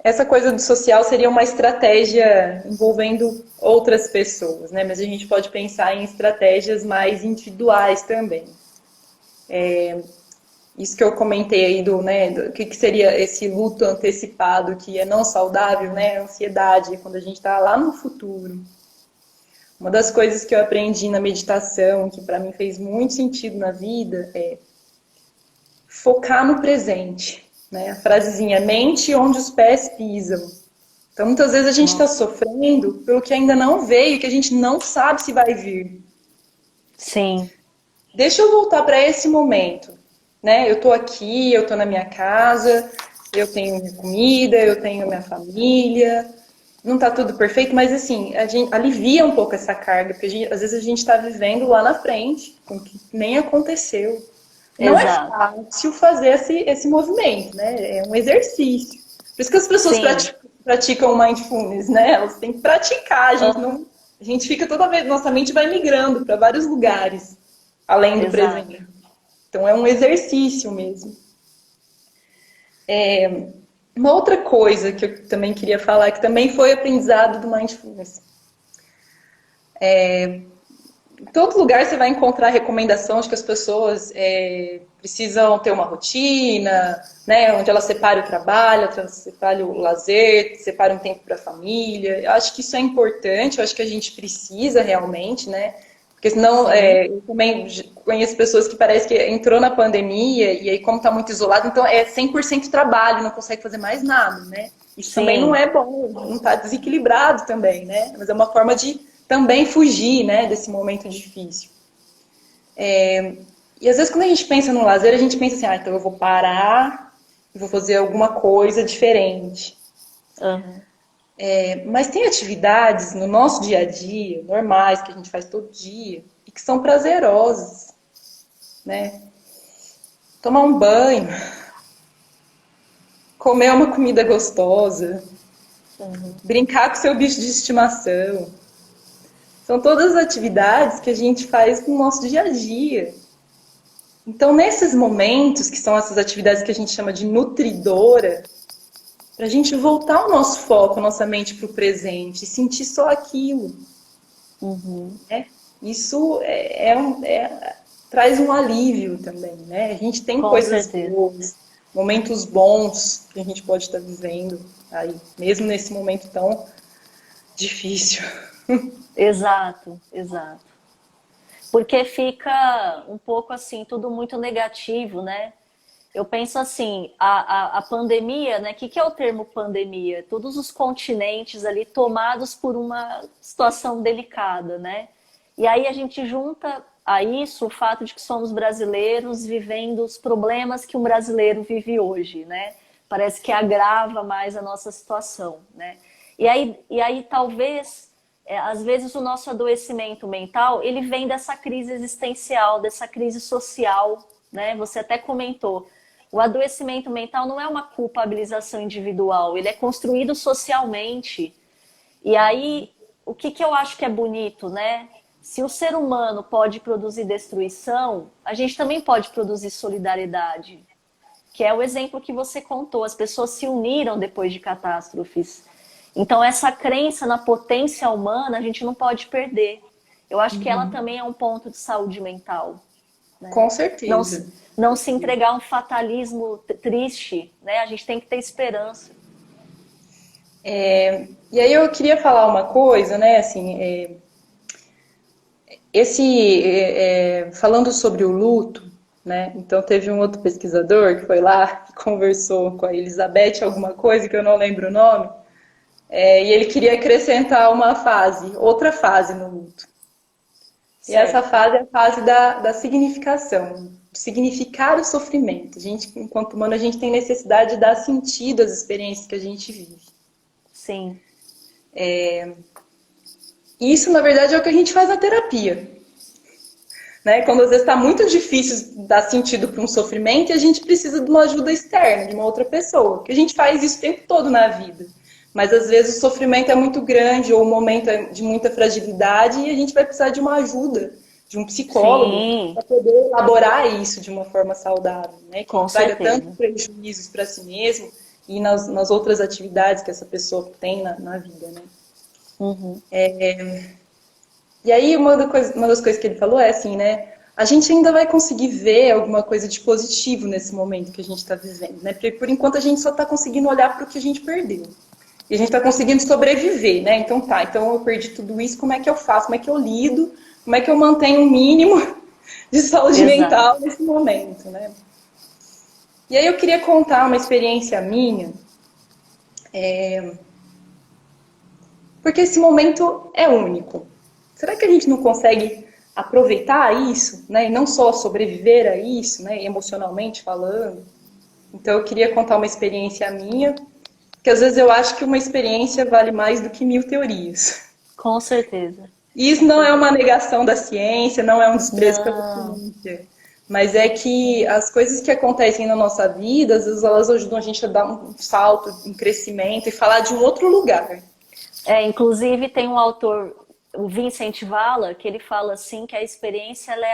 Essa coisa do social seria uma estratégia envolvendo outras pessoas, né? Mas a gente pode pensar em estratégias mais individuais também. Isso que eu comentei aí do que seria esse luto antecipado, que é não saudável, né? Ansiedade, quando a gente está lá no futuro. Uma das coisas que eu aprendi na meditação, que para mim fez muito sentido na vida, é focar no presente. Né? A frasezinha, mente onde os pés pisam. Então, muitas vezes a gente está sofrendo pelo que ainda não veio, que a gente não sabe se vai vir. Sim. Deixa eu voltar para esse momento. Né? Eu estou aqui, eu estou na minha casa, eu tenho minha comida, eu tenho minha família. Não está tudo perfeito, mas assim, a gente alivia um pouco essa carga, porque às vezes a gente está vivendo lá na frente, com o que nem aconteceu. Não Exato. é fácil fazer esse movimento, né? É um exercício. Por isso que as pessoas praticam mindfulness, né? Elas têm que praticar. A gente fica toda vez, nossa mente vai migrando para vários lugares, além do presente. Então é um exercício mesmo. Uma outra coisa que eu também queria falar, que também foi aprendizado do mindfulness. Em todo lugar você vai encontrar recomendação de que as pessoas precisam ter uma rotina, né, onde ela separe o trabalho, ela separe o lazer, separe um tempo para a família. Eu acho que isso é importante, eu acho que a gente precisa realmente, né? Porque senão, eu também conheço pessoas que parece que entrou na pandemia e aí como está muito isolado, então é 100% trabalho, não consegue fazer mais nada, né? Isso também não é bom, não está desequilibrado também, né? Mas é uma forma de também fugir, né, desse momento difícil. E às vezes quando a gente pensa no lazer, a gente pensa assim, então eu vou parar e vou fazer alguma coisa diferente. Mas tem atividades no nosso dia a dia, normais, que a gente faz todo dia, e que são prazerosas, né? Tomar um banho, comer uma comida gostosa, brincar com seu bicho de estimação. São todas as atividades que a gente faz no nosso dia a dia. Então, nesses momentos, que são essas atividades que a gente chama de nutridora, para a gente voltar o nosso foco, a nossa mente para o presente, e sentir só aquilo. Né? Isso traz um alívio também, né? A gente tem coisas boas, momentos bons que a gente pode estar vivendo aí, mesmo nesse momento tão difícil. Exato, exato. Porque fica um pouco assim, tudo muito negativo, né? Eu penso assim, a pandemia, né? O que é o termo pandemia? Todos os continentes ali tomados por uma situação delicada, né? E aí a gente junta a isso o fato de que somos brasileiros vivendo os problemas que um brasileiro vive hoje, né? Parece que agrava mais a nossa situação, né? E aí talvez, às vezes o nosso adoecimento mental, ele vem dessa crise existencial, dessa crise social, né? Você até comentou. O adoecimento mental não é uma culpabilização individual, ele é construído socialmente. E aí, o que eu acho que é bonito, né? Se o ser humano pode produzir destruição, a gente também pode produzir solidariedade, que é o exemplo que você contou. As pessoas se uniram depois de catástrofes. Então, essa crença na potência humana, a gente não pode perder. Eu acho que ela também é um ponto de saúde mental. Né? Com Não, certeza. não se entregar a um fatalismo triste, né? A gente tem que ter esperança. E aí eu queria falar uma coisa, né? Assim, falando sobre o luto, né? Então teve um outro pesquisador que foi lá que conversou com a Elizabeth alguma coisa que eu não lembro o nome, e ele queria acrescentar uma fase, outra fase no luto. E essa Certo. fase é a fase da significação, de significar o sofrimento. A gente, enquanto humano, a gente tem necessidade de dar sentido às experiências que a gente vive. Sim. E isso, na verdade, é o que a gente faz na terapia. Né? Quando às vezes está muito difícil dar sentido para um sofrimento e a gente precisa de uma ajuda externa, de uma outra pessoa. Que a gente faz isso o tempo todo na vida. Mas às vezes o sofrimento é muito grande ou o momento é de muita fragilidade e a gente vai precisar de uma ajuda, de um psicólogo, para poder elaborar isso de uma forma saudável, né? Que não traga tantos prejuízos para si mesmo e nas outras atividades que essa pessoa tem na vida, né? Uhum. E aí uma das coisas que ele falou é assim, né? A gente ainda vai conseguir ver alguma coisa de positivo nesse momento que a gente está vivendo, né? Porque por enquanto a gente só está conseguindo olhar para o que a gente perdeu. E a gente está conseguindo sobreviver, né? Então então eu perdi tudo isso, como é que eu faço? Como é que eu lido? Como é que eu mantenho um mínimo de saúde mental nesse momento, né? E aí eu queria contar uma experiência minha, porque esse momento é único. Será que a gente não consegue aproveitar isso, né? E não só sobreviver a isso, né? Emocionalmente falando. Então eu queria contar uma experiência minha, porque às vezes eu acho que uma experiência vale mais do que 1000 teorias. Com certeza. E isso não é uma negação da ciência, não é um desprezo pela ciência. Mas é que as coisas que acontecem na nossa vida, às vezes elas ajudam a gente a dar um salto, um crescimento e falar de um outro lugar. Inclusive tem um autor, o Vincent Valla, que ele fala assim que a experiência ela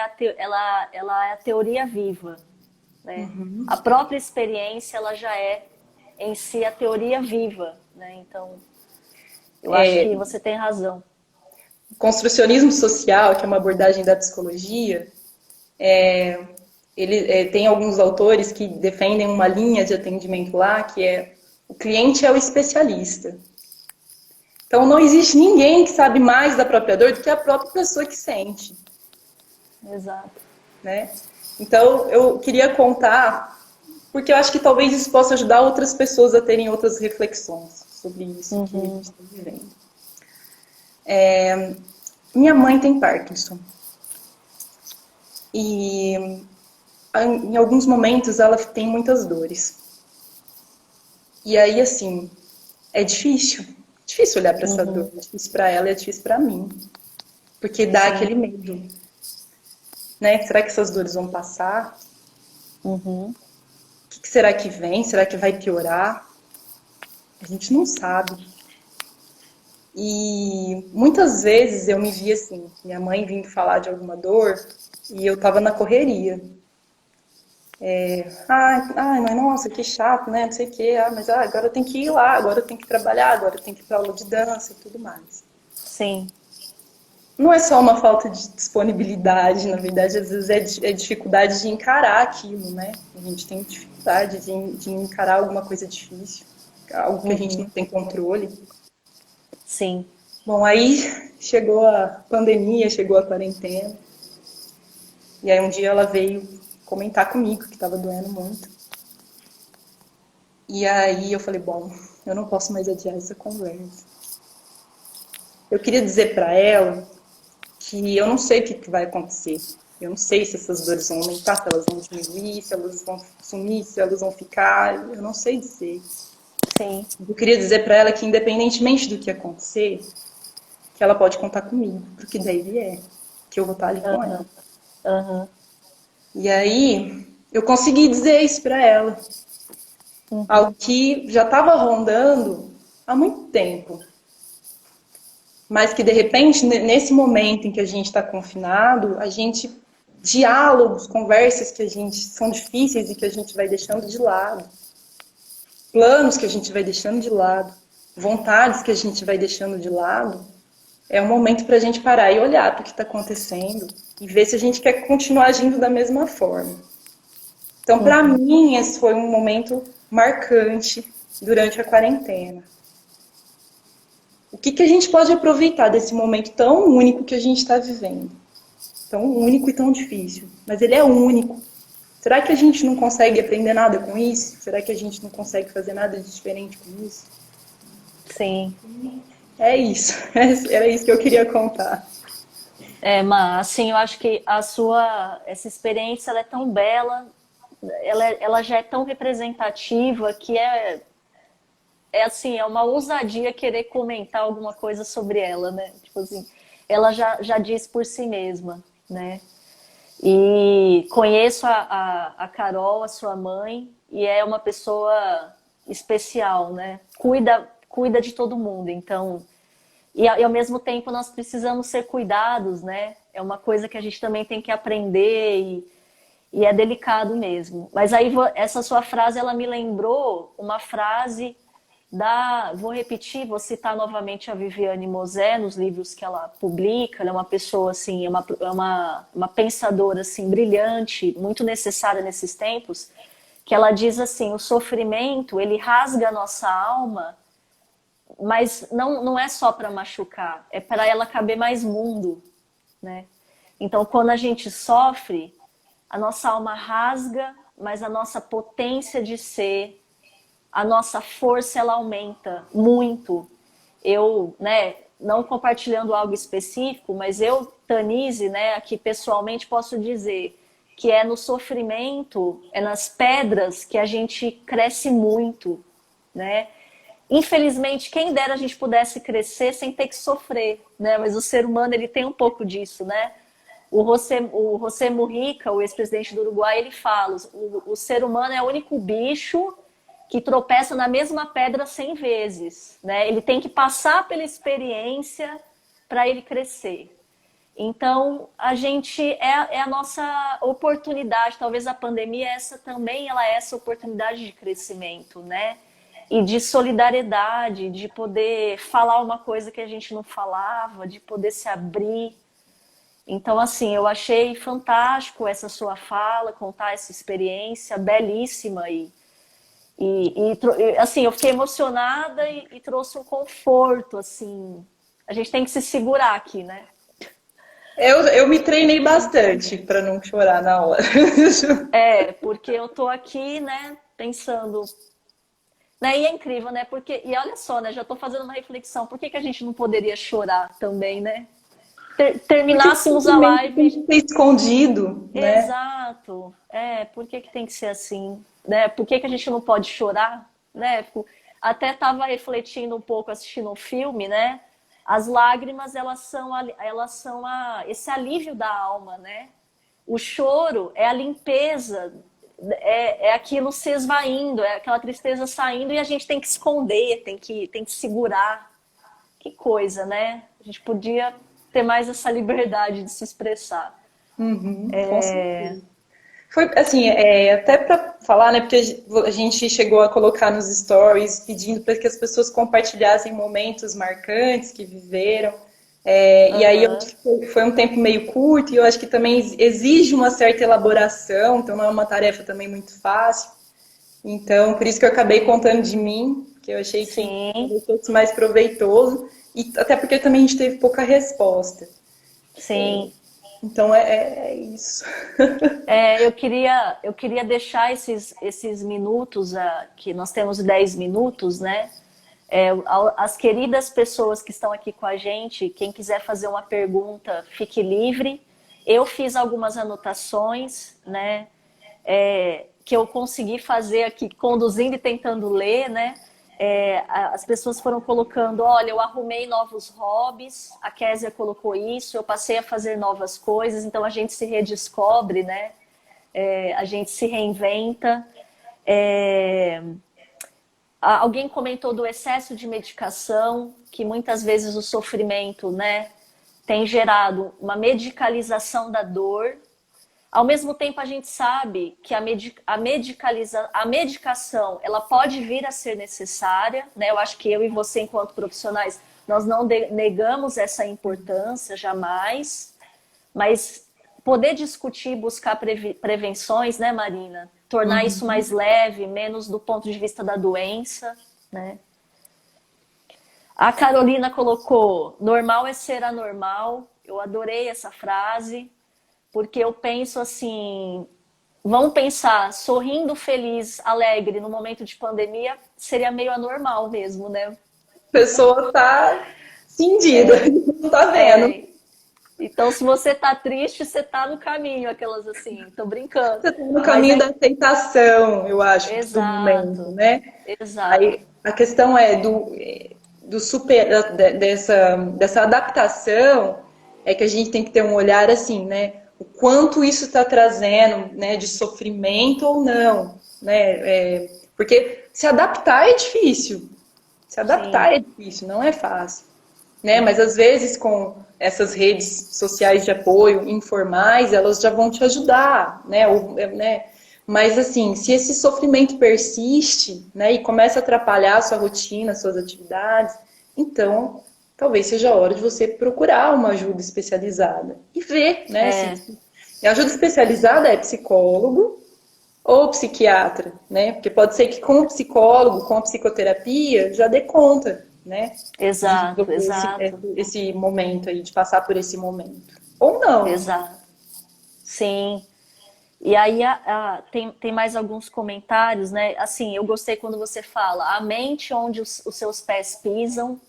é a teoria viva. Né? Uhum. A própria experiência ela já é em si a teoria viva. Né? Então, eu acho que você tem razão. Construcionismo social, que é uma abordagem da psicologia, ele tem alguns autores que defendem uma linha de atendimento lá, que é o cliente é o especialista. Então não existe ninguém que sabe mais da própria dor do que a própria pessoa que sente. Exato. Né? Então eu queria contar, porque eu acho que talvez isso possa ajudar outras pessoas a terem outras reflexões sobre isso que a gente está vivendo. Minha mãe tem Parkinson. E em alguns momentos ela tem muitas dores. E aí, assim, é difícil. Difícil olhar para essa dor. É difícil para ela e é difícil para mim. Porque dá aquele medo. Né? Será que essas dores vão passar? O que será que vem? Será que vai piorar? A gente não sabe. E muitas vezes eu me via assim, minha mãe vindo falar de alguma dor e eu tava na correria. Mãe, nossa, que chato, né? Não sei o quê. Mas agora eu tenho que ir lá, agora eu tenho que trabalhar, agora eu tenho que ir pra aula de dança e tudo mais. Sim. Não é só uma falta de disponibilidade, na verdade, às vezes é dificuldade de encarar aquilo, né? A gente tem dificuldade de encarar alguma coisa difícil, algo que a gente não tem controle. Sim. Bom, aí chegou a pandemia, chegou a quarentena. E aí um dia ela veio comentar comigo que estava doendo muito. E aí eu falei, bom, eu não posso mais adiar essa conversa. Eu queria dizer para ela que eu não sei o que vai acontecer. Eu não sei se essas dores vão aumentar, se elas vão diminuir, se elas vão sumir, se elas vão ficar. Eu não sei dizer. Sim. Eu queria dizer para ela que, independentemente do que acontecer, que ela pode contar comigo, porque daí vier, que eu vou estar ali com ela. Uhum. E aí eu consegui dizer isso para ela. Algo que já estava rondando há muito tempo. Mas que, de repente, nesse momento em que a gente está confinado, diálogos, conversas que são difíceis e que a gente vai deixando de lado, planos que a gente vai deixando de lado, vontades que a gente vai deixando de lado, é um momento para a gente parar e olhar para o que está acontecendo e ver se a gente quer continuar agindo da mesma forma. Então, para mim, esse foi um momento marcante durante a quarentena. O que a gente pode aproveitar desse momento tão único que a gente está vivendo? Tão único e tão difícil. Mas ele é único. Será que a gente não consegue aprender nada com isso? Será que a gente não consegue fazer nada de diferente com isso? Sim. É isso. Era isso que eu queria contar. Mas assim, eu acho que essa experiência ela é tão bela, ela já é tão representativa que assim, é uma ousadia querer comentar alguma coisa sobre ela, né? Tipo assim, ela já diz por si mesma, né? E conheço a Carol, a sua mãe, e é uma pessoa especial, né? Cuida de todo mundo, então... E ao mesmo tempo nós precisamos ser cuidados, né? É uma coisa que a gente também tem que aprender e é delicado mesmo. Mas aí essa sua frase, ela me lembrou uma frase vou repetir, vou citar novamente a Viviane Mosé nos livros que ela publica. Ela é uma pessoa assim, é uma pensadora assim brilhante, muito necessária nesses tempos, que ela diz assim: o sofrimento, ele rasga a nossa alma, mas não é só para machucar, é para ela caber mais mundo, né? Então, quando a gente sofre, a nossa alma rasga, mas a nossa potência de ser, a nossa força, ela aumenta muito. Eu, né, não compartilhando algo específico, mas eu, Tanise, né, aqui pessoalmente posso dizer que é no sofrimento, é nas pedras que a gente cresce muito, né? Infelizmente, quem dera a gente pudesse crescer sem ter que sofrer, né? Mas o ser humano, ele tem um pouco disso, né? O José Mujica, o ex-presidente do Uruguai, ele fala: o ser humano é o único bicho que tropeça na mesma pedra 100 vezes, né? Ele tem que passar pela experiência para ele crescer. Então, a gente é a nossa oportunidade. Talvez a pandemia ela é essa oportunidade de crescimento, né? E de solidariedade, de poder falar uma coisa que a gente não falava, de poder se abrir. Então, assim, eu achei fantástico essa sua fala, contar essa experiência belíssima assim, eu fiquei emocionada e trouxe um conforto, assim. A gente tem que se segurar aqui, né? Eu me treinei bastante para não chorar na hora. Porque eu tô aqui, né, pensando... Né? E é incrível, né? E olha só, né? Já tô fazendo uma reflexão. Por que a gente não poderia chorar também, né? Terminássemos a live... Tem que ser escondido, né? Exato. Por que tem que ser assim? Né? Por que a gente não pode chorar? Né? Até estava refletindo um pouco assistindo um filme, né? As lágrimas, elas são esse alívio da alma, né? O choro é a limpeza, é aquilo se esvaindo, é aquela tristeza saindo e a gente tem que esconder, tem que segurar. Que coisa, né? A gente podia ter mais essa liberdade de se expressar. Com certeza. Foi assim, até para falar, né? Porque a gente chegou a colocar nos stories pedindo para que as pessoas compartilhassem momentos marcantes que viveram. E aí eu acho que foi um tempo meio curto e eu acho que também exige uma certa elaboração, então não é uma tarefa também muito fácil. Então, por isso que eu acabei contando de mim, que eu achei que Sim, fosse mais proveitoso, e até porque também a gente teve pouca resposta. sim. Então é isso. Eu queria deixar esses minutos, que nós temos 10 minutos, né? As queridas pessoas que estão aqui com a gente, quem quiser fazer uma pergunta, fique livre. Eu fiz algumas anotações, né? Que eu consegui fazer aqui, conduzindo e tentando ler, né? As pessoas foram colocando, olha, eu arrumei novos hobbies, a Késia colocou isso, eu passei a fazer novas coisas, então a gente se redescobre, né? A gente se reinventa. Alguém comentou do excesso de medicação, que muitas vezes o sofrimento, né, tem gerado uma medicalização da dor. Ao mesmo tempo, a gente sabe que a medicação ela pode vir a ser necessária, né? Eu acho que eu e você, enquanto profissionais, nós não negamos essa importância jamais, mas poder discutir, buscar prevenções, né, Marina? Tornar isso mais leve, menos do ponto de vista da doença, né? A Carolina colocou: normal é ser anormal. Eu adorei essa frase, porque eu penso assim, vamos pensar, sorrindo, feliz, alegre no momento de pandemia seria meio anormal mesmo, né? A pessoa tá cindida, não tá vendo. Então, se você tá triste, você tá no caminho, aquelas assim, tô brincando. Você tá no Mas caminho da aceitação, eu acho, do momento, exato, né? exato. Aí a questão é do super, dessa adaptação, é que a gente tem que ter um olhar assim, né? O quanto isso está trazendo, né, de sofrimento ou não, né? Porque se adaptar é difícil. Se Sim. adaptar é difícil, não é fácil, né? Mas às vezes com essas redes sociais de apoio informais, elas já vão te ajudar, né? Mas assim, se esse sofrimento persiste, né, e começa a atrapalhar a sua rotina, as suas atividades, então talvez seja a hora de você procurar uma ajuda especializada e ver, né, É, se a ajuda especializada é psicólogo ou psiquiatra, né? Porque pode ser que com o psicólogo, com a psicoterapia, já dê conta, né? De exato, resolver exato, esse momento aí, de passar por esse momento. Ou não. exato. Sim. E aí tem mais alguns comentários, né? Assim, eu gostei quando você fala a mente onde os seus pés pisam.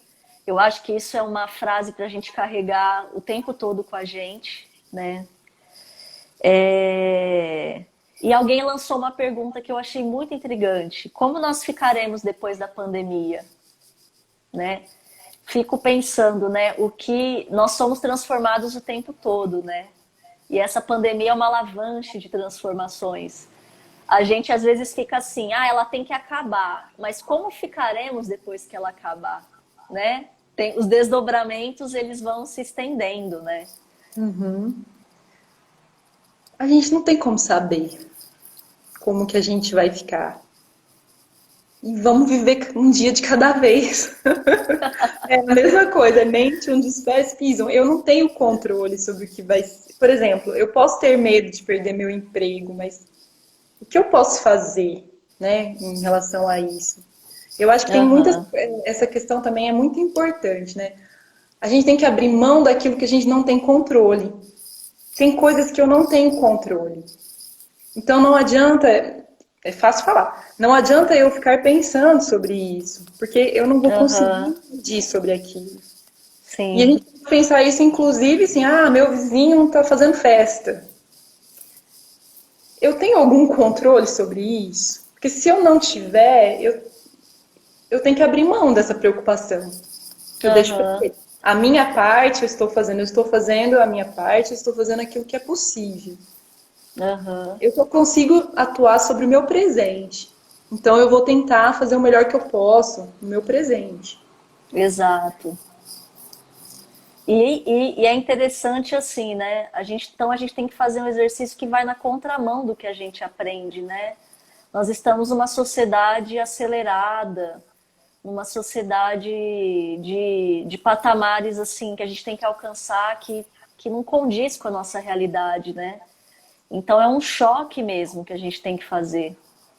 Eu acho que isso é uma frase para a gente carregar o tempo todo com a gente, né? E alguém lançou uma pergunta que eu achei muito intrigante: como nós ficaremos depois da pandemia, né? Fico pensando, né? O que nós somos transformados o tempo todo, né? E essa pandemia é uma alavanche de transformações. A gente às vezes fica assim, ela tem que acabar, mas como ficaremos depois que ela acabar, né? Os desdobramentos, eles vão se estendendo, né? Uhum. A gente não tem como saber como que a gente vai ficar. E vamos viver um dia de cada vez. É a mesma coisa, mente onde os pés pisam. Eu não tenho controle sobre o que vai ser. Por exemplo, eu posso ter medo de perder meu emprego, mas o que eu posso fazer, né, em relação a isso? Eu acho que tem muitas. Aham, Essa questão também é muito importante, né? A gente tem que abrir mão daquilo que a gente não tem controle. Tem coisas que eu não tenho controle. Então não adianta, é fácil falar, não adianta eu ficar pensando sobre isso, porque eu não vou aham, conseguir decidir sobre aquilo. E a sim, gente tem que pensar isso, inclusive, assim, meu vizinho está fazendo festa. Eu tenho algum controle sobre isso? Porque se eu não tiver, eu tenho que abrir mão dessa preocupação. Eu deixo para aham, ele. A minha parte eu estou fazendo a minha parte, eu estou fazendo aquilo que é possível. aham, Eu só consigo atuar sobre o meu presente. Então eu vou tentar fazer o melhor que eu posso no meu presente. exato. E é interessante assim, né? Então a gente tem que fazer um exercício que vai na contramão do que a gente aprende, né? Nós estamos numa sociedade acelerada, numa sociedade de patamares assim que a gente tem que alcançar que não condiz com a nossa realidade, né? Então é um choque mesmo que a gente tem que fazer.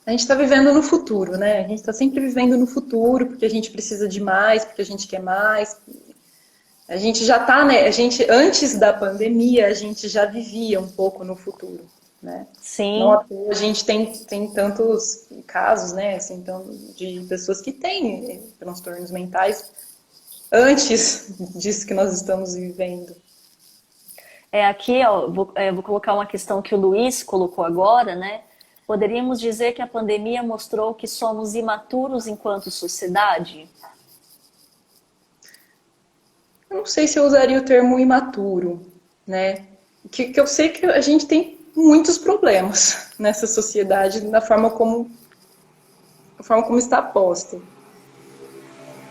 A gente está vivendo no futuro, né? A gente está sempre vivendo no futuro, porque a gente precisa de mais, porque a gente quer mais. A gente já está, né? A gente, antes da pandemia, a gente já vivia um pouco no futuro, né? Não Sim, à toa a gente tem tantos casos, né? Assim, então, de pessoas que têm transtornos mentais antes disso que nós estamos vivendo. aqui, ó, vou colocar uma questão que o Luiz colocou agora, né? Poderíamos dizer que a pandemia mostrou que somos imaturos enquanto sociedade? Eu não sei se eu usaria o termo imaturo, né? Que eu sei que a gente tem muitos problemas nessa sociedade, a forma como está posta.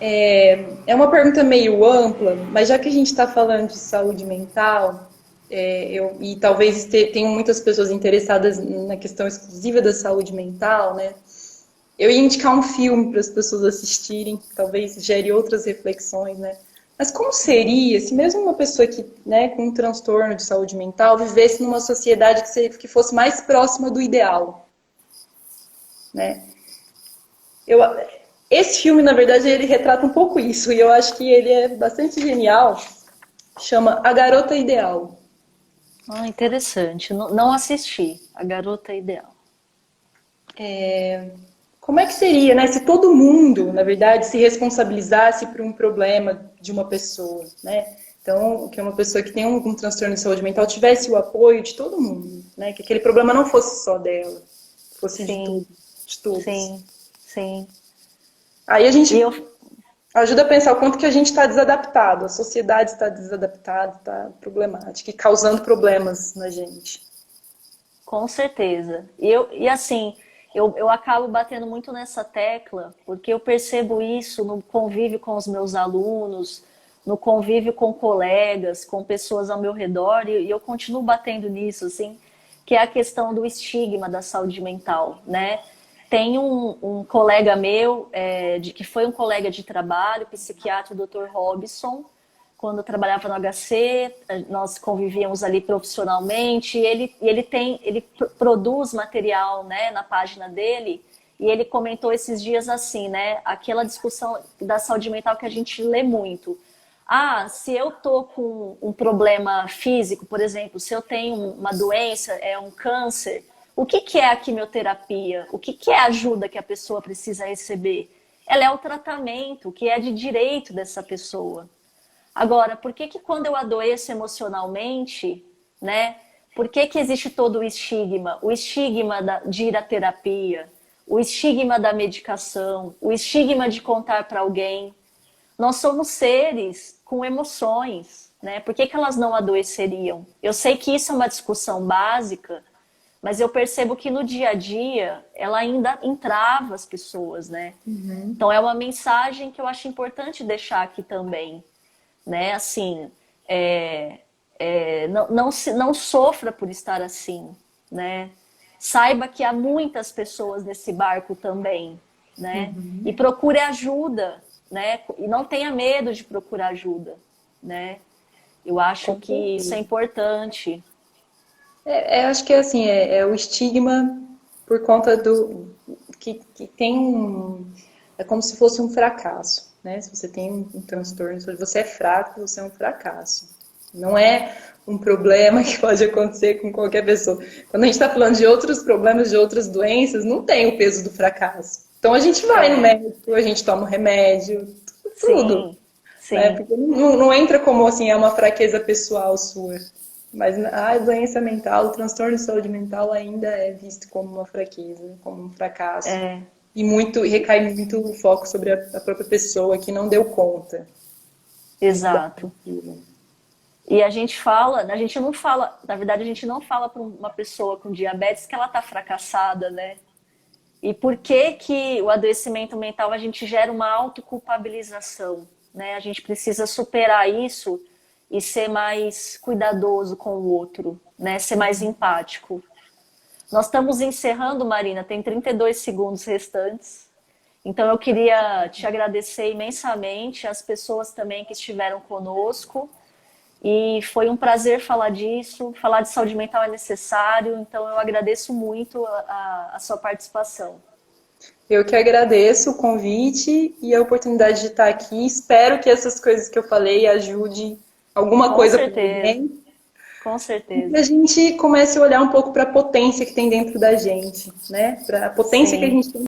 É uma pergunta meio ampla, mas já que a gente está falando de saúde mental, e talvez tenham muitas pessoas interessadas na questão exclusiva da saúde mental, né? Eu ia indicar um filme para as pessoas assistirem, talvez gere outras reflexões, né? Mas como seria se mesmo uma pessoa que, né, com um transtorno de saúde mental vivesse numa sociedade que fosse mais próxima do ideal, né? Eu, esse filme, na verdade, ele retrata um pouco isso, e eu acho que ele é bastante genial. Chama A Garota Ideal. Ah, interessante. Não assisti. A Garota Ideal. Como é que seria, né, se todo mundo, na verdade, se responsabilizasse por um problema de uma pessoa, né? Então, que uma pessoa que tem um transtorno de saúde mental tivesse o apoio de todo mundo, né? Que aquele problema não fosse só dela, fosse Sim, de todos. sim, sim. Aí a E eu, gente ajuda a pensar o quanto que a gente está desadaptado, a sociedade está desadaptada, está problemática e causando problemas na gente. com certeza. E assim, eu acabo batendo muito nessa tecla, porque eu percebo isso no convívio com os meus alunos, no convívio com colegas, com pessoas ao meu redor, e eu continuo batendo nisso, assim, que é a questão do estigma da saúde mental, né? Tem um colega meu, que foi um colega de trabalho, psiquiatra, o Dr. Robson, quando eu trabalhava no HC, nós convivíamos ali profissionalmente, e ele produz material, né, na página dele, e ele comentou esses dias assim, né, aquela discussão da saúde mental que a gente lê muito. Ah, se eu tô com um problema físico, por exemplo, se eu tenho uma doença, um câncer, o que é a quimioterapia? O que é a ajuda que a pessoa precisa receber? Ela é o tratamento que é de direito dessa pessoa. Agora, por que que quando eu adoeço emocionalmente, né? Por que que existe todo o estigma? O estigma de ir à terapia, o estigma da medicação, o estigma de contar para alguém. Nós somos seres com emoções, né? Por que que elas não adoeceriam? Eu sei que isso é uma discussão básica, mas eu percebo que no dia a dia ela ainda entrava as pessoas, né? Então é uma mensagem que eu acho importante deixar aqui também, né? Assim, não sofra por estar assim, né? Saiba que há muitas pessoas nesse barco também, né? E procure ajuda, né? E não tenha medo de procurar ajuda, né? Eu acho Com que isso é certeza. importante. Acho que assim, é o estigma por conta do que tem é como se fosse um fracasso, né? Se você tem um transtorno, se você é fraco, você é um fracasso. Não é um problema que pode acontecer com qualquer pessoa. Quando a gente está falando de outros problemas, de outras doenças, não tem o peso do fracasso. Então a gente vai no É, médico, a gente toma um remédio, tudo, sim, né? sim. Porque não entra como assim, é uma fraqueza pessoal sua. Mas a doença mental, o transtorno de saúde mental ainda é visto como uma fraqueza, como um fracasso. É, E recai muito o foco sobre a própria pessoa que não deu conta de lidar com exato. aquilo. E a gente não fala, na verdade, a gente não fala para uma pessoa com diabetes que ela está fracassada, né? E por que que o adoecimento mental a gente gera uma autoculpabilização, né? A gente precisa superar isso e ser mais cuidadoso com o outro, né? Ser mais empático. Nós estamos encerrando, Marina, tem 32 segundos restantes. Então eu queria te agradecer imensamente, as pessoas também que estiveram conosco. E foi um prazer falar disso, falar de saúde mental é necessário, então eu agradeço muito a sua participação. Eu que agradeço o convite e a oportunidade de estar aqui. Espero que essas coisas que eu falei ajudem alguma coisa para alguém. Com certeza. E a gente comece a olhar um pouco para a potência que tem dentro da gente, né? Para a potência que a gente tem